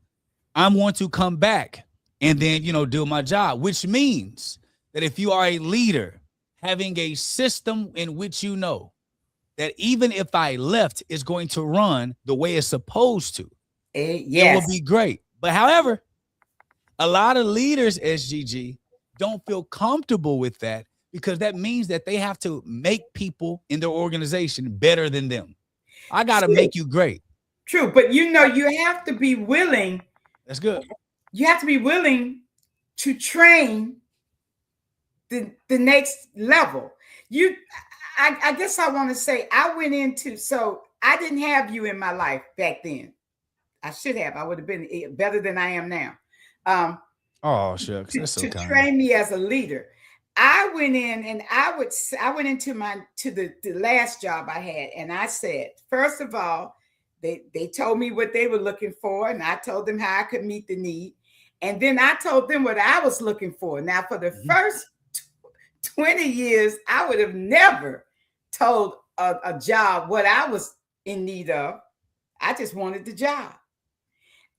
I'm going to come back and then, do my job, which means that if you are a leader, having a system in which that even if I left, it's going to run the way it's supposed to, it will Yes. be great. But however, a lot of leaders, SGG, don't feel comfortable with that because that means that they have to make people in their organization better than them. I got to make you great. True, but you have to be willing. That's good. You have to be willing to train the next level. I guess I want to say I went into, so I didn't have you in my life back then. I should have. I would have been better than I am now. Oh, shucks. That's so to kind. train me as a leader. I went in and I went into the last job I had, and I said, first of all, they told me what they were looking for, and I told them how I could meet the need. And then I told them what I was looking for. Now, for the first 20 years, I would have never told a job what I was in need of. I just wanted the job.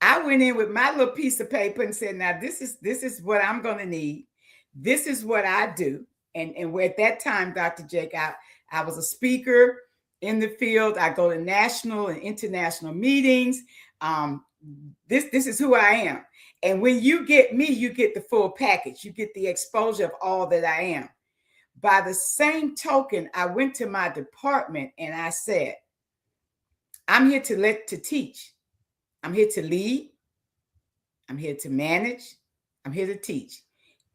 I went in with my little piece of paper and said, now this is what I'm going to need. This is what I do. And at that time, Dr. Jake, I was a speaker in the field. I go to national and international meetings. This is who I am. And when you get me, you get the full package. You get the exposure of all that I am. By the same token, I went to my department and I said, I'm here to teach. I'm here to lead. I'm here to manage. I'm here to teach.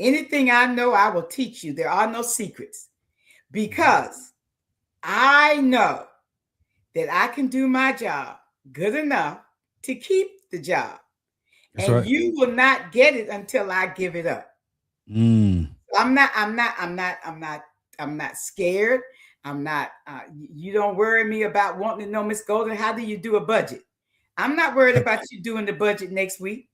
Anything I know, I will teach you. There are no secrets because I know that I can do my job good enough to keep the job. That's and right. You will not get it until I give it up. I'm not scared. I'm not, you don't worry me about wanting to know, Miss Golden, how do you do a budget? I'm not worried about you doing the budget next week.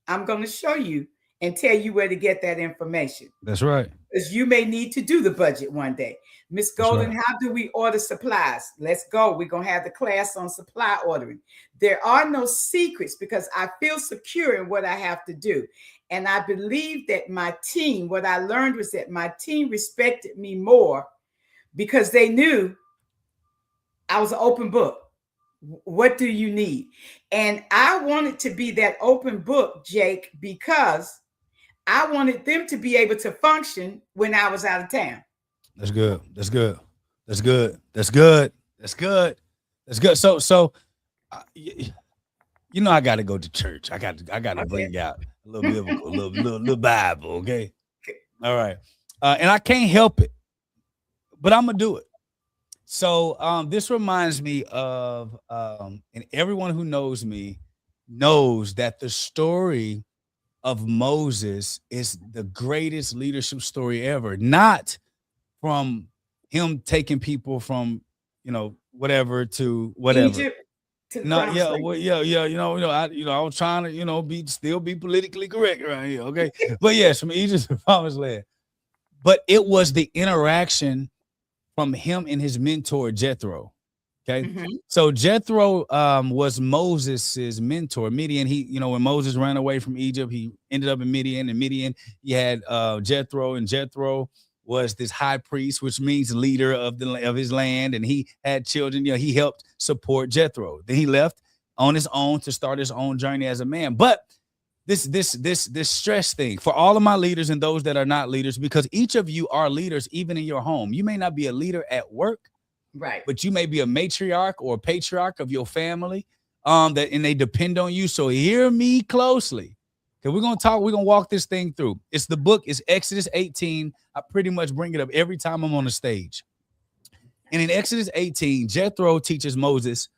I'm going to show you and tell you where to get that information. That's right. Because you may need to do the budget one day. Miss Golden, right. How do we order supplies? Let's go. We're going to have the class on supply ordering. There are no secrets because I feel secure in what I have to do. And I believe that my team, what I learned was that my team respected me more because they knew I was an open book. What do you need? And I wanted to be that open book, Jake, because I wanted them to be able to function when I was out of town. That's good. That's good. That's good. That's good. That's good. That's good. So, I got to go to church. I got to bring out a little biblical, little Bible. Okay. All right. And I can't help it, but I'm gonna do it. So, this reminds me of, and everyone who knows me knows that the story of Moses is the greatest leadership story ever. Not from him taking people from, whatever to whatever. Egypt to No, yeah, well, yeah. I was trying to, still be politically correct around here. Okay, but yes, from Egypt to the Promised Land. But it was the interaction from him and his mentor Jethro. Okay, So Jethro was Moses's mentor. Midian, when Moses ran away from Egypt, he ended up in Midian. And Midian, he had Jethro, and Jethro was this high priest, which means leader of his land, and he had children. He helped support Jethro. Then he left on his own to start his own journey as a man. But this stress thing for all of my leaders and those that are not leaders, because each of you are leaders, even in your home. You may not be a leader at work, right? But you may be a matriarch or a patriarch of your family, and they depend on you. So hear me closely. Okay, we're gonna walk this thing through. It's the book, it's Exodus 18. I pretty much bring it up every time I'm on the stage. And in Exodus 18, Jethro teaches Moses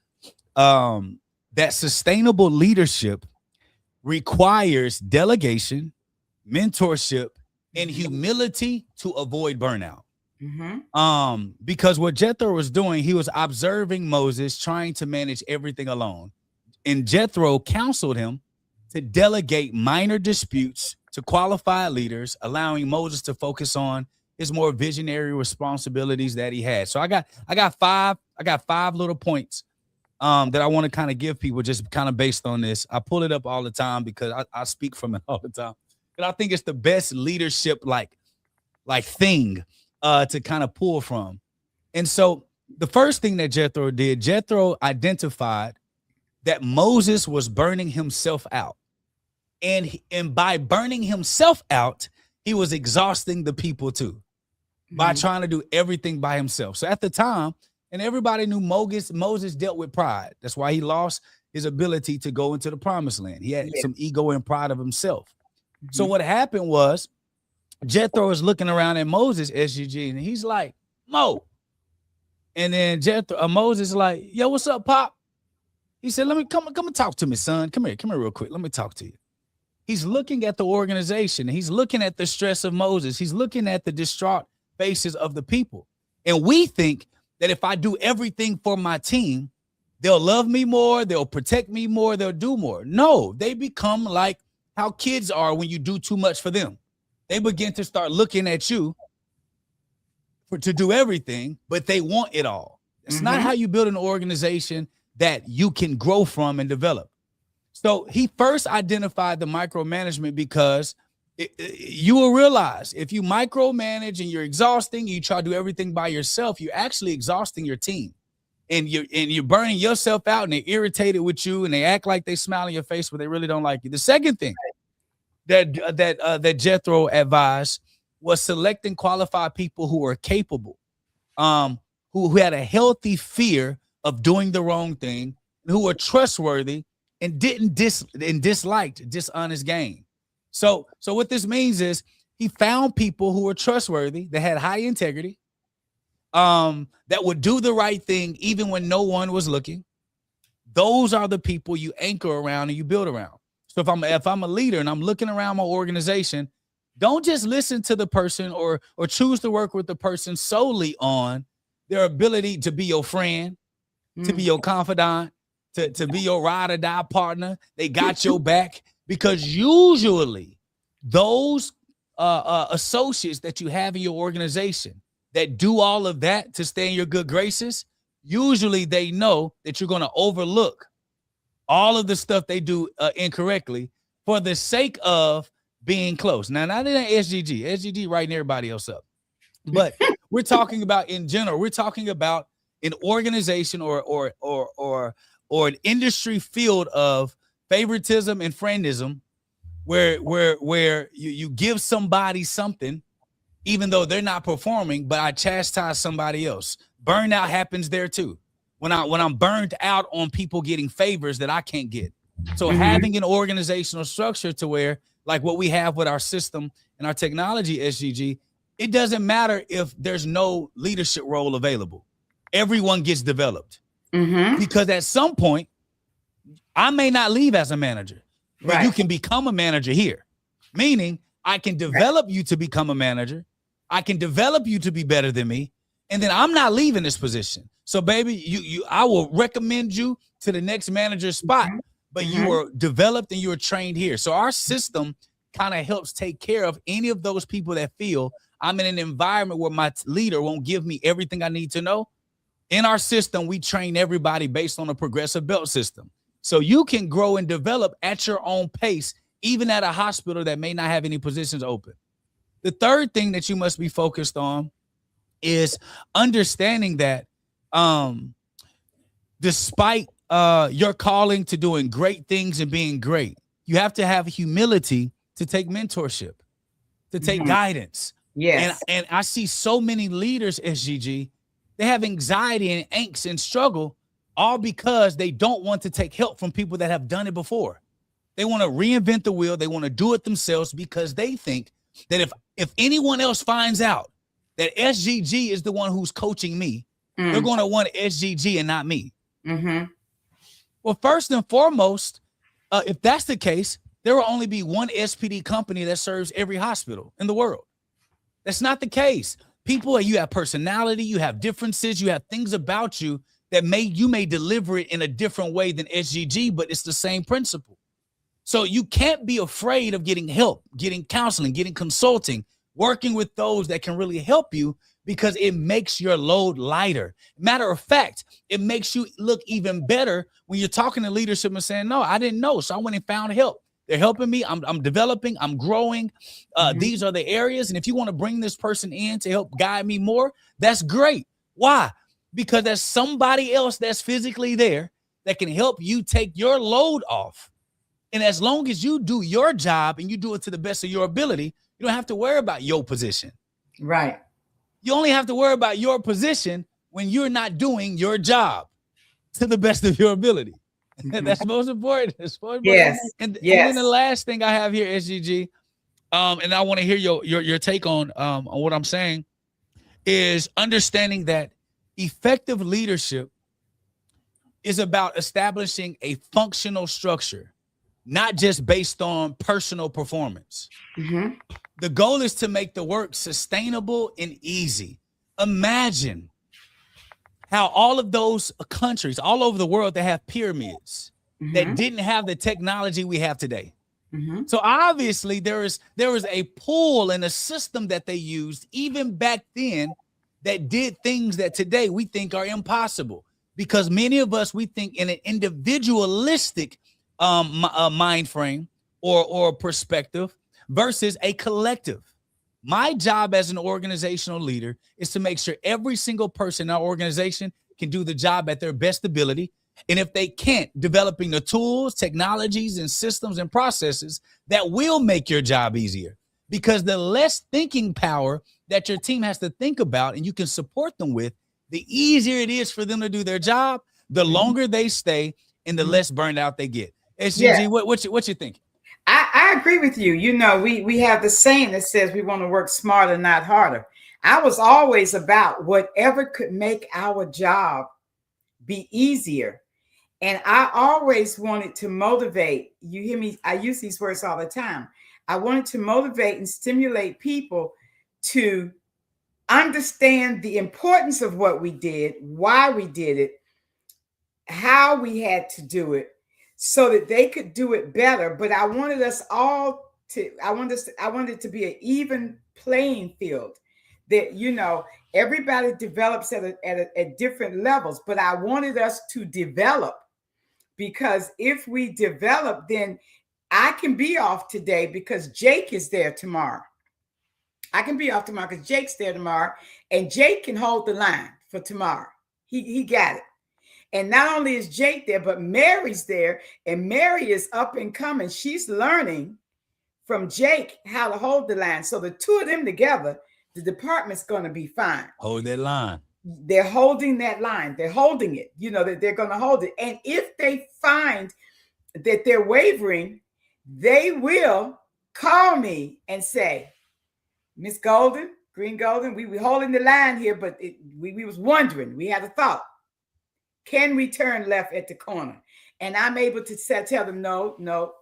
that sustainable leadership requires delegation, mentorship, and humility to avoid burnout. Because what Jethro was doing, he was observing Moses trying to manage everything alone. And Jethro counseled him to delegate minor disputes to qualified leaders, allowing Moses to focus on his more visionary responsibilities that he had. So I got five little points that I want to kind of give people just kind of based on this. I pull it up all the time because I speak from it all the time. And I think it's the best leadership like thing to kind of pull from. And so the first thing that Jethro did, Jethro identified that Moses was burning himself out. And by burning himself out, he was exhausting the people too, by trying to do everything by himself. So at the time, and everybody knew Moses dealt with pride. That's why he lost his ability to go into the promised land. He had some ego and pride of himself. So what happened was Jethro is looking around at Moses, SGG, and he's like, Mo. And then Moses is like, yo, what's up, Pop? He said, let me come and talk to me, son. Come here real quick. Let me talk to you. He's looking at the organization. He's looking at the stress of Moses. He's looking at the distraught faces of the people. And we think that if I do everything for my team, they'll love me more, they'll protect me more, they'll do more. No, they become like how kids are when you do too much for them. They begin to start looking at you to do everything, but they want it all. It's not how you build an organization that you can grow from and develop. So he first identified the micromanagement because you will realize if you micromanage and you're exhausting, you try to do everything by yourself, you're actually exhausting your team. And you're burning yourself out, and they're irritated with you, and they act like they smile in your face, but they really don't like you. The second thing that Jethro advised was selecting qualified people who are capable, who had a healthy fear of doing the wrong thing, who were trustworthy and disliked dishonest gain. So what this means is he found people who were trustworthy, that had high integrity, that would do the right thing even when no one was looking. Those are the people you anchor around and you build around. So if I'm a leader and I'm looking around my organization, don't just listen to the person or choose to work with the person solely on their ability to be your friend, to be your confidant, to be your ride or die partner. They got your back, because usually those associates that you have in your organization that do all of that to stay in your good graces, usually they know that you're going to overlook all of the stuff they do incorrectly for the sake of being close. Now, not in SGG writing everybody else up, but we're talking about in general. We're talking about an organization or an industry field of favoritism and friendism, where you give somebody something even though they're not performing, but I chastise somebody else. Burnout happens there too. When I'm burned out on people getting favors that I can't get. So having an organizational structure to where, like what we have with our system and our technology, SGG, it doesn't matter if there's no leadership role available. Everyone gets developed. Because at some point, I may not leave as a manager, but you can become a manager here. Meaning I can develop you to become a manager. I can develop you to be better than me. And then I'm not leaving this position. So baby, I will recommend you to the next manager spot, but you were developed and you were trained here. So our system kind of helps take care of any of those people that feel I'm in an environment where my leader won't give me everything I need to know. In our system, we train everybody based on a progressive belt system. So you can grow and develop at your own pace, even at a hospital that may not have any positions open. The third thing that you must be focused on is understanding that despite your calling to doing great things and being great, you have to have humility to take mentorship, to take guidance. Yes. And I see so many leaders, SGG, they have anxiety and angst and struggle, all because they don't want to take help from people that have done it before. They want to reinvent the wheel. They want to do it themselves because they think that if anyone else finds out that SGG is the one who's coaching me, they're going to want SGG and not me. Well, first and foremost, if that's the case, there will only be one SPD company that serves every hospital in the world. That's not the case. People, you have personality, you have differences, you have things about you that you may deliver it in a different way than SGG, but it's the same principle. So you can't be afraid of getting help, getting counseling, getting consulting, working with those that can really help you, because it makes your load lighter. Matter of fact, it makes you look even better when you're talking to leadership and saying, no, I didn't know, so I went and found help. They're helping me. I'm developing. I'm growing. These are the areas. And if you want to bring this person in to help guide me more, that's great. Why? Because there's somebody else that's physically there that can help you take your load off. And as long as you do your job and you do it to the best of your ability, you don't have to worry about your position. Right. You only have to worry about your position when you're not doing your job to the best of your ability. That's most important. That's most important. Yes. And then the last thing I have here, SGG, and I want to hear your take on what I'm saying, is understanding that effective leadership is about establishing a functional structure, not just based on personal performance. The goal is to make the work sustainable and easy. Imagine how all of those countries all over the world that have pyramids that didn't have the technology we have today. So obviously there is a pool and a system that they used even back then that did things that today we think are impossible, because many of us, we think in an individualistic mind frame or perspective versus a collective. My job as an organizational leader is to make sure every single person in our organization can do the job at their best ability. And if they can't, developing the tools, technologies, and systems and processes that will make your job easier. Because the less thinking power that your team has to think about and you can support them with, the easier it is for them to do their job, the longer they stay, and the less burned out they get. SGG, what you think? I agree with you. You know, we have the saying that says we want to work smarter, not harder. I was always about whatever could make our job be easier. And I always wanted to motivate. You hear me? I use these words all the time. I wanted to motivate and stimulate people to understand the importance of what we did, why we did it, how we had to do it, so that they could do it better. But I wanted us all to, I wanted it to be an even playing field, that, you know, everybody develops at different levels, but I wanted us to develop, because if we develop, then I can be off today because Jake is there tomorrow. I can be off tomorrow because Jake's there tomorrow, and Jake can hold the line for tomorrow. He got it. And not only is Jake there, but Mary's there, and Mary is up and coming. She's learning from Jake how to hold the line. So the two of them together, the department's going to be fine. Hold that line. They're holding that line. They're holding it. You know, that they're going to hold it. And if they find that they're wavering, they will call me and say, Miss Golden, Green Golden, we were holding the line here, but we was wondering, we had a thought. Can we turn left at the corner? And I'm able to tell them, no,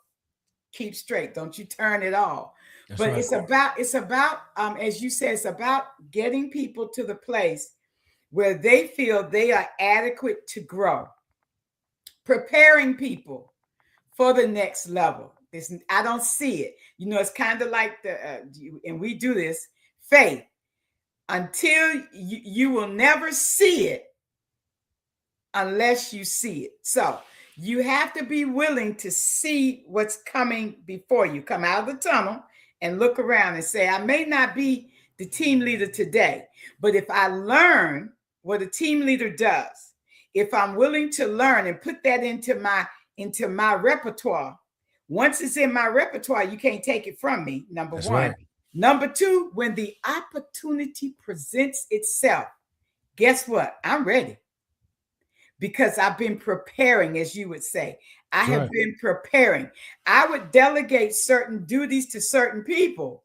keep straight. Don't you turn at all. That's but right. It's about, as you said, it's about getting people to the place where they feel they are adequate to grow. Preparing people for the next level. I don't see it. You know, it's kind of like and we do this, faith. Until you will never see it unless you see it. So you have to be willing to see what's coming before you. Come out of the tunnel and look around and say, I may not be the team leader today, but if I learn what a team leader does, if I'm willing to learn and put that into my repertoire, once it's in my repertoire, you can't take it from me, number one. Right. Number two, when the opportunity presents itself, guess what? I'm ready. Because I've been preparing, as you would say. I have been preparing. I would delegate certain duties to certain people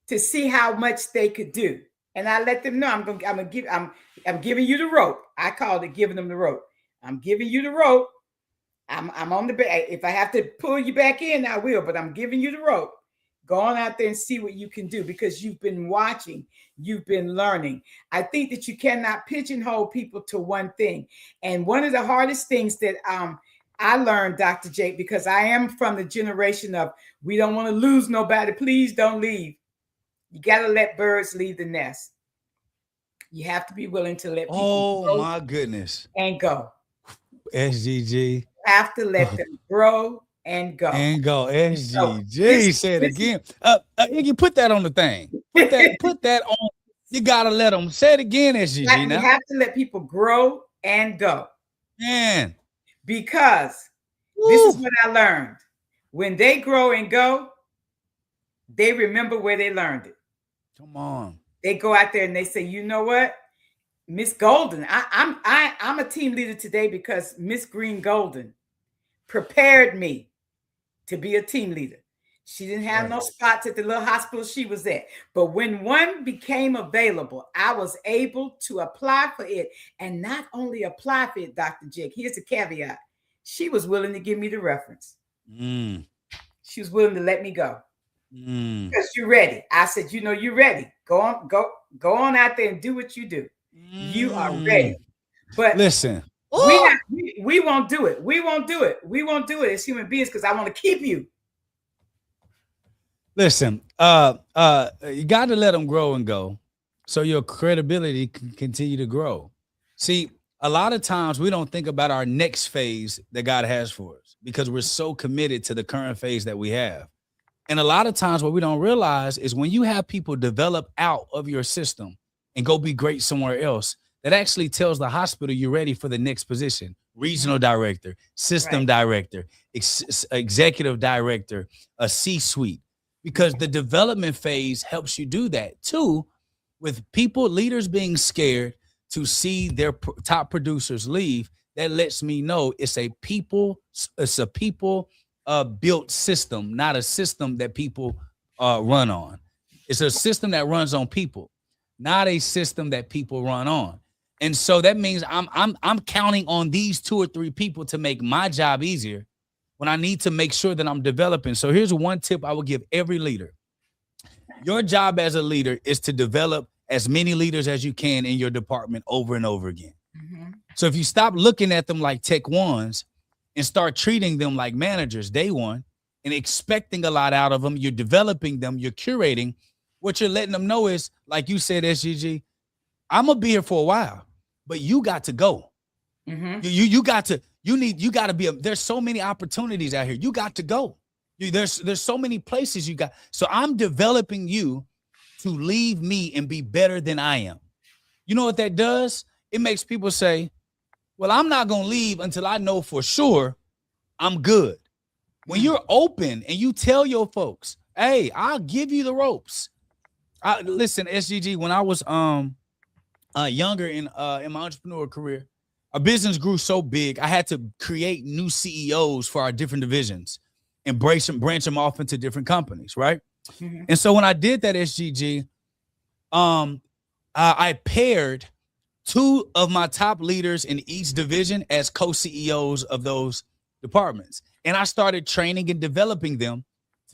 to see how much they could do. And I let them know I'm giving you the rope. I called it giving them the rope. I'm giving you the rope. I'm on the back. If I have to pull you back in, I will, but I'm giving you the rope. Go on out there and see what you can do, because you've been watching, you've been learning. I think that you cannot pigeonhole people to one thing. And one of the hardest things that I learned, Dr. Jake, because I am from the generation of, we don't want to lose nobody, please don't leave. You got to let birds leave the nest. You have to be willing to let people Oh my goodness. and go. SGG. You have to let them grow and go. And go. So SGG. Say it again. You put that on the thing. Put that on. You gotta let them. Say it again, SGG. You have to let people grow and go. Man. Because this is what I learned. When they grow and go, they remember where they learned it. Come on. They go out there and they say, you know what? Miss Golden, I'm a team leader today because Miss Green Golden prepared me to be a team leader. She didn't have no spots at the little hospital she was at. But when one became available, I was able to apply for it. And not only apply for it, Dr. Jake, here's the caveat. She was willing to give me the reference. She was willing to let me go. Because you're ready. I said, you know, you're ready. Go on out there and do what you do. You are ready. But listen, we won't do it. We won't do it. We won't do it as human beings because I want to keep you. Listen, you got to let them grow and go so your credibility can continue to grow. See, a lot of times we don't think about our next phase that God has for us because we're so committed to the current phase that we have. And a lot of times what we don't realize is when you have people develop out of your system and go be great somewhere else, that actually tells the hospital you're ready for the next position. Regional director, system director, executive director, a C-suite. Because the development phase helps you do that too, with leaders being scared to see their top producers leave. That lets me know it's a people built system, not a system that people run on. It's a system that runs on people, not a system that people run on. And so that means I'm counting on these 2 or 3 people to make my job easier when I need to make sure that I'm developing. So here's one tip I will give every leader. Your job as a leader is to develop as many leaders as you can in your department over and over again. So if you stop looking at them like tech ones and start treating them like managers day one and expecting a lot out of them, you're developing them, you're curating. What you're letting them know is, like you said, SGG, I'm going to be here for a while, but you got to go. You got to be, there's so many opportunities out here. You got to go. There's so many places you got. So I'm developing you to leave me and be better than I am. You know what that does? It makes people say, well, I'm not going to leave until I know for sure I'm good. When you're open and you tell your folks, hey, I'll give you the ropes. Listen, SGG, when I was younger in my entrepreneur career, our business grew so big, I had to create new CEOs for our different divisions and branch them off into different companies, right? And so when I did that, SGG, I paired 2 of my top leaders in each division as co-CEOs of those departments. And I started training and developing them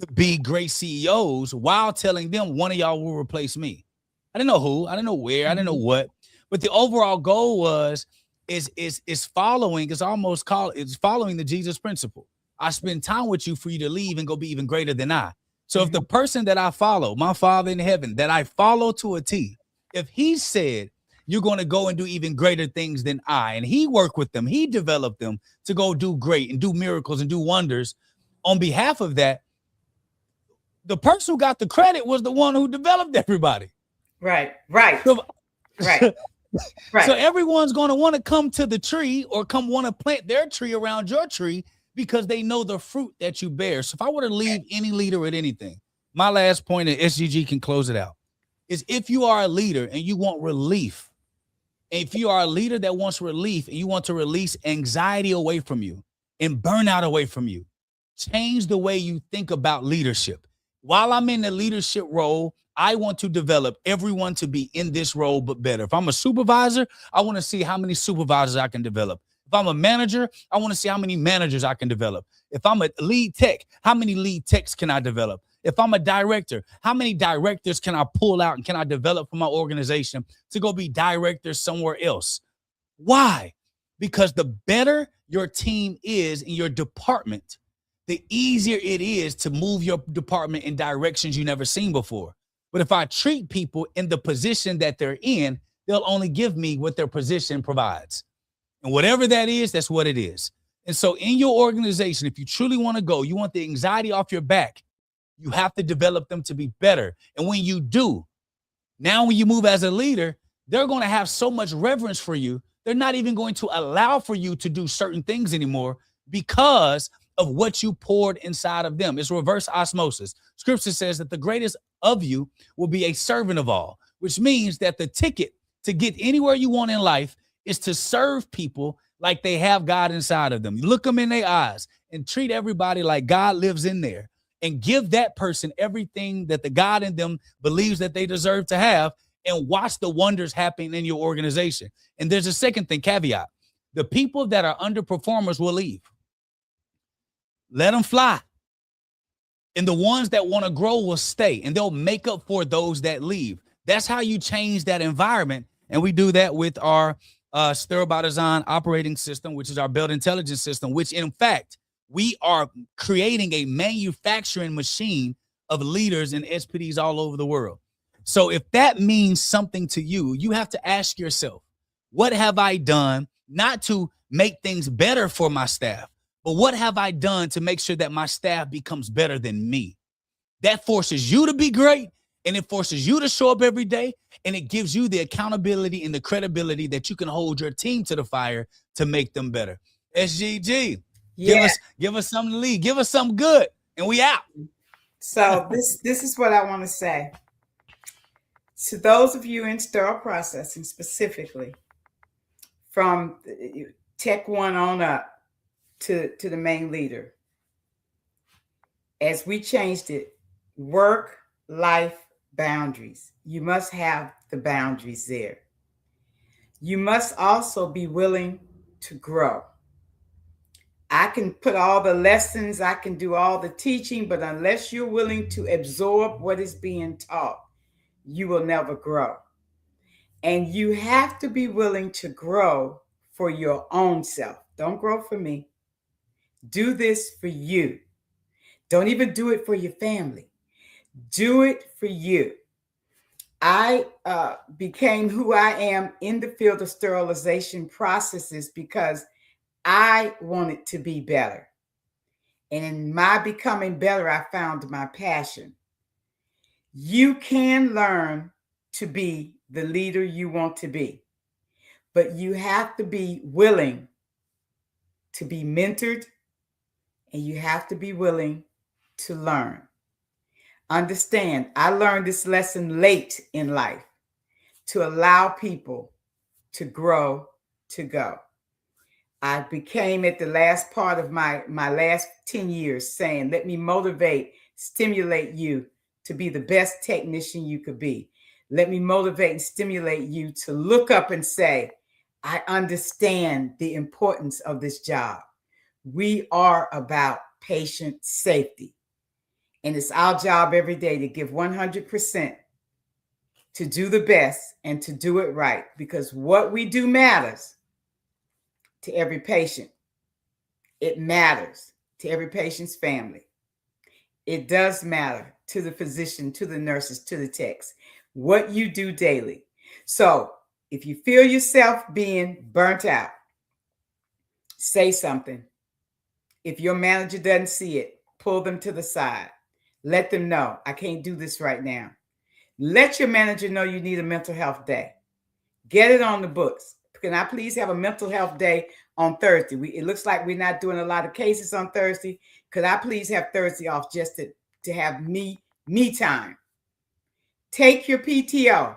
to be great CEOs while telling them one of y'all will replace me. I didn't know who, I didn't know where, I didn't know what, but the overall goal is following the Jesus principle. I spend time with you for you to leave and go be even greater than I. So if the person that I follow, my Father in heaven, that I follow to a T, if he said, you're going to go and do even greater things than I, and he worked with them, he developed them to go do great and do miracles and do wonders on behalf of that, the person who got the credit was the one who developed everybody. Right. So So everyone's going to want to come to the tree or want to plant their tree around your tree because they know the fruit that you bear. So if I were to leave any leader with anything, my last point, and SGG can close it out, is if you are a leader and you want relief, if you are a leader that wants relief and you want to release anxiety away from you and burnout away from you, change the way you think about leadership. While I'm in the leadership role, I want to develop everyone to be in this role, but better. If I'm a supervisor, I want to see how many supervisors I can develop. If I'm a manager, I want to see how many managers I can develop. If I'm a lead tech, how many lead techs can I develop? If I'm a director, how many directors can I pull out and can I develop for my organization to go be directors somewhere else? Why? Because the better your team is in your department, the easier it is to move your department in directions you've never seen before. But if I treat people in the position that they're in, they'll only give me what their position provides. And whatever that is, that's what it is. And so in your organization, if you truly want to go, you want the anxiety off your back, you have to develop them to be better. And when you do, now when you move as a leader, they're going to have so much reverence for you. They're not even going to allow for you to do certain things anymore because of what you poured inside of them. It's reverse osmosis. Scripture says that the greatest of you will be a servant of all, which means that the ticket to get anywhere you want in life is to serve people like they have God inside of them. You look them in their eyes and treat everybody like God lives in there, and give that person everything that the God in them believes that they deserve to have, and watch the wonders happen in your organization. And there's a second thing, caveat. The people that are underperformers will leave. Let them fly. And the ones that want to grow will stay, and they'll make up for those that leave. That's how you change that environment. And we do that with our Sterile By Design operating system, which is our build intelligence system, which in fact, we are creating a manufacturing machine of leaders and SPDs all over the world. So if that means something to you, you have to ask yourself, what have I done not to make things better for my staff, but what have I done to make sure that my staff becomes better than me? That forces you to be great, and it forces you to show up every day, and it gives you the accountability and the credibility that you can hold your team to the fire to make them better. SGG, give us something to lead. Give us something good, and we out. So this is what I want to say. To those of you in sterile processing specifically, from Tech 1 on up to the main leader, as we changed it, work-life boundaries. You must have the boundaries there. You must also be willing to grow. I can put all the lessons, I can do all the teaching, but unless you're willing to absorb what is being taught, you will never grow. And you have to be willing to grow for your own self. Don't grow for me. Do this for you. Don't even do it for your family. Do it for you. I became who I am in the field of sterilization processes because I wanted to be better. And in my becoming better, I found my passion. You can learn to be the leader you want to be, but you have to be willing to be mentored, and you have to be willing to learn. Understand, I learned this lesson late in life, to allow people to grow, to go. I became at the last part of my last 10 years saying, let me motivate, stimulate you to be the best technician you could be. Let me motivate and stimulate you to look up and say, I understand the importance of this job. We are about patient safety. And it's our job every day to give 100%, to do the best and to do it right, because what we do matters to every patient. It matters to every patient's family. It does matter to the physician, to the nurses, to the techs, what you do daily. So if you feel yourself being burnt out, say something. If your manager doesn't see it, pull them to the side. Let them know, I can't do this right now. Let your manager know you need a mental health day. Get it on the books. Can I please have a mental health day on Thursday? It looks like we're not doing a lot of cases on Thursday. Could I please have Thursday off just to have me time? Take your PTO.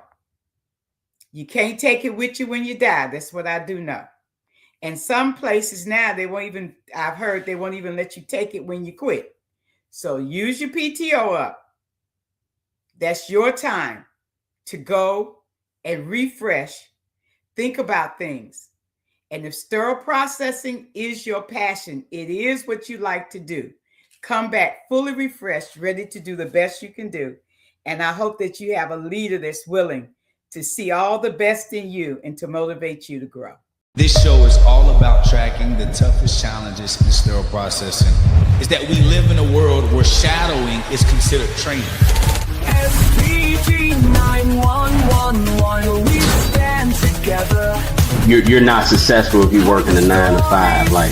You can't take it with you when you die. That's what I do know. And some places now, I've heard they won't even let you take it when you quit. So use your PTO up. That's your time to go and refresh, think about things. And if sterile processing is your passion, it is what you like to do. Come back fully refreshed, ready to do the best you can do. And I hope that you have a leader that's willing to see all the best in you and to motivate you to grow. This show is all about tracking the toughest challenges in sterile processing. Is that we live in a world where shadowing is considered training. SPD911, we stand together. You're not successful if you work in a 9 to 5. Like,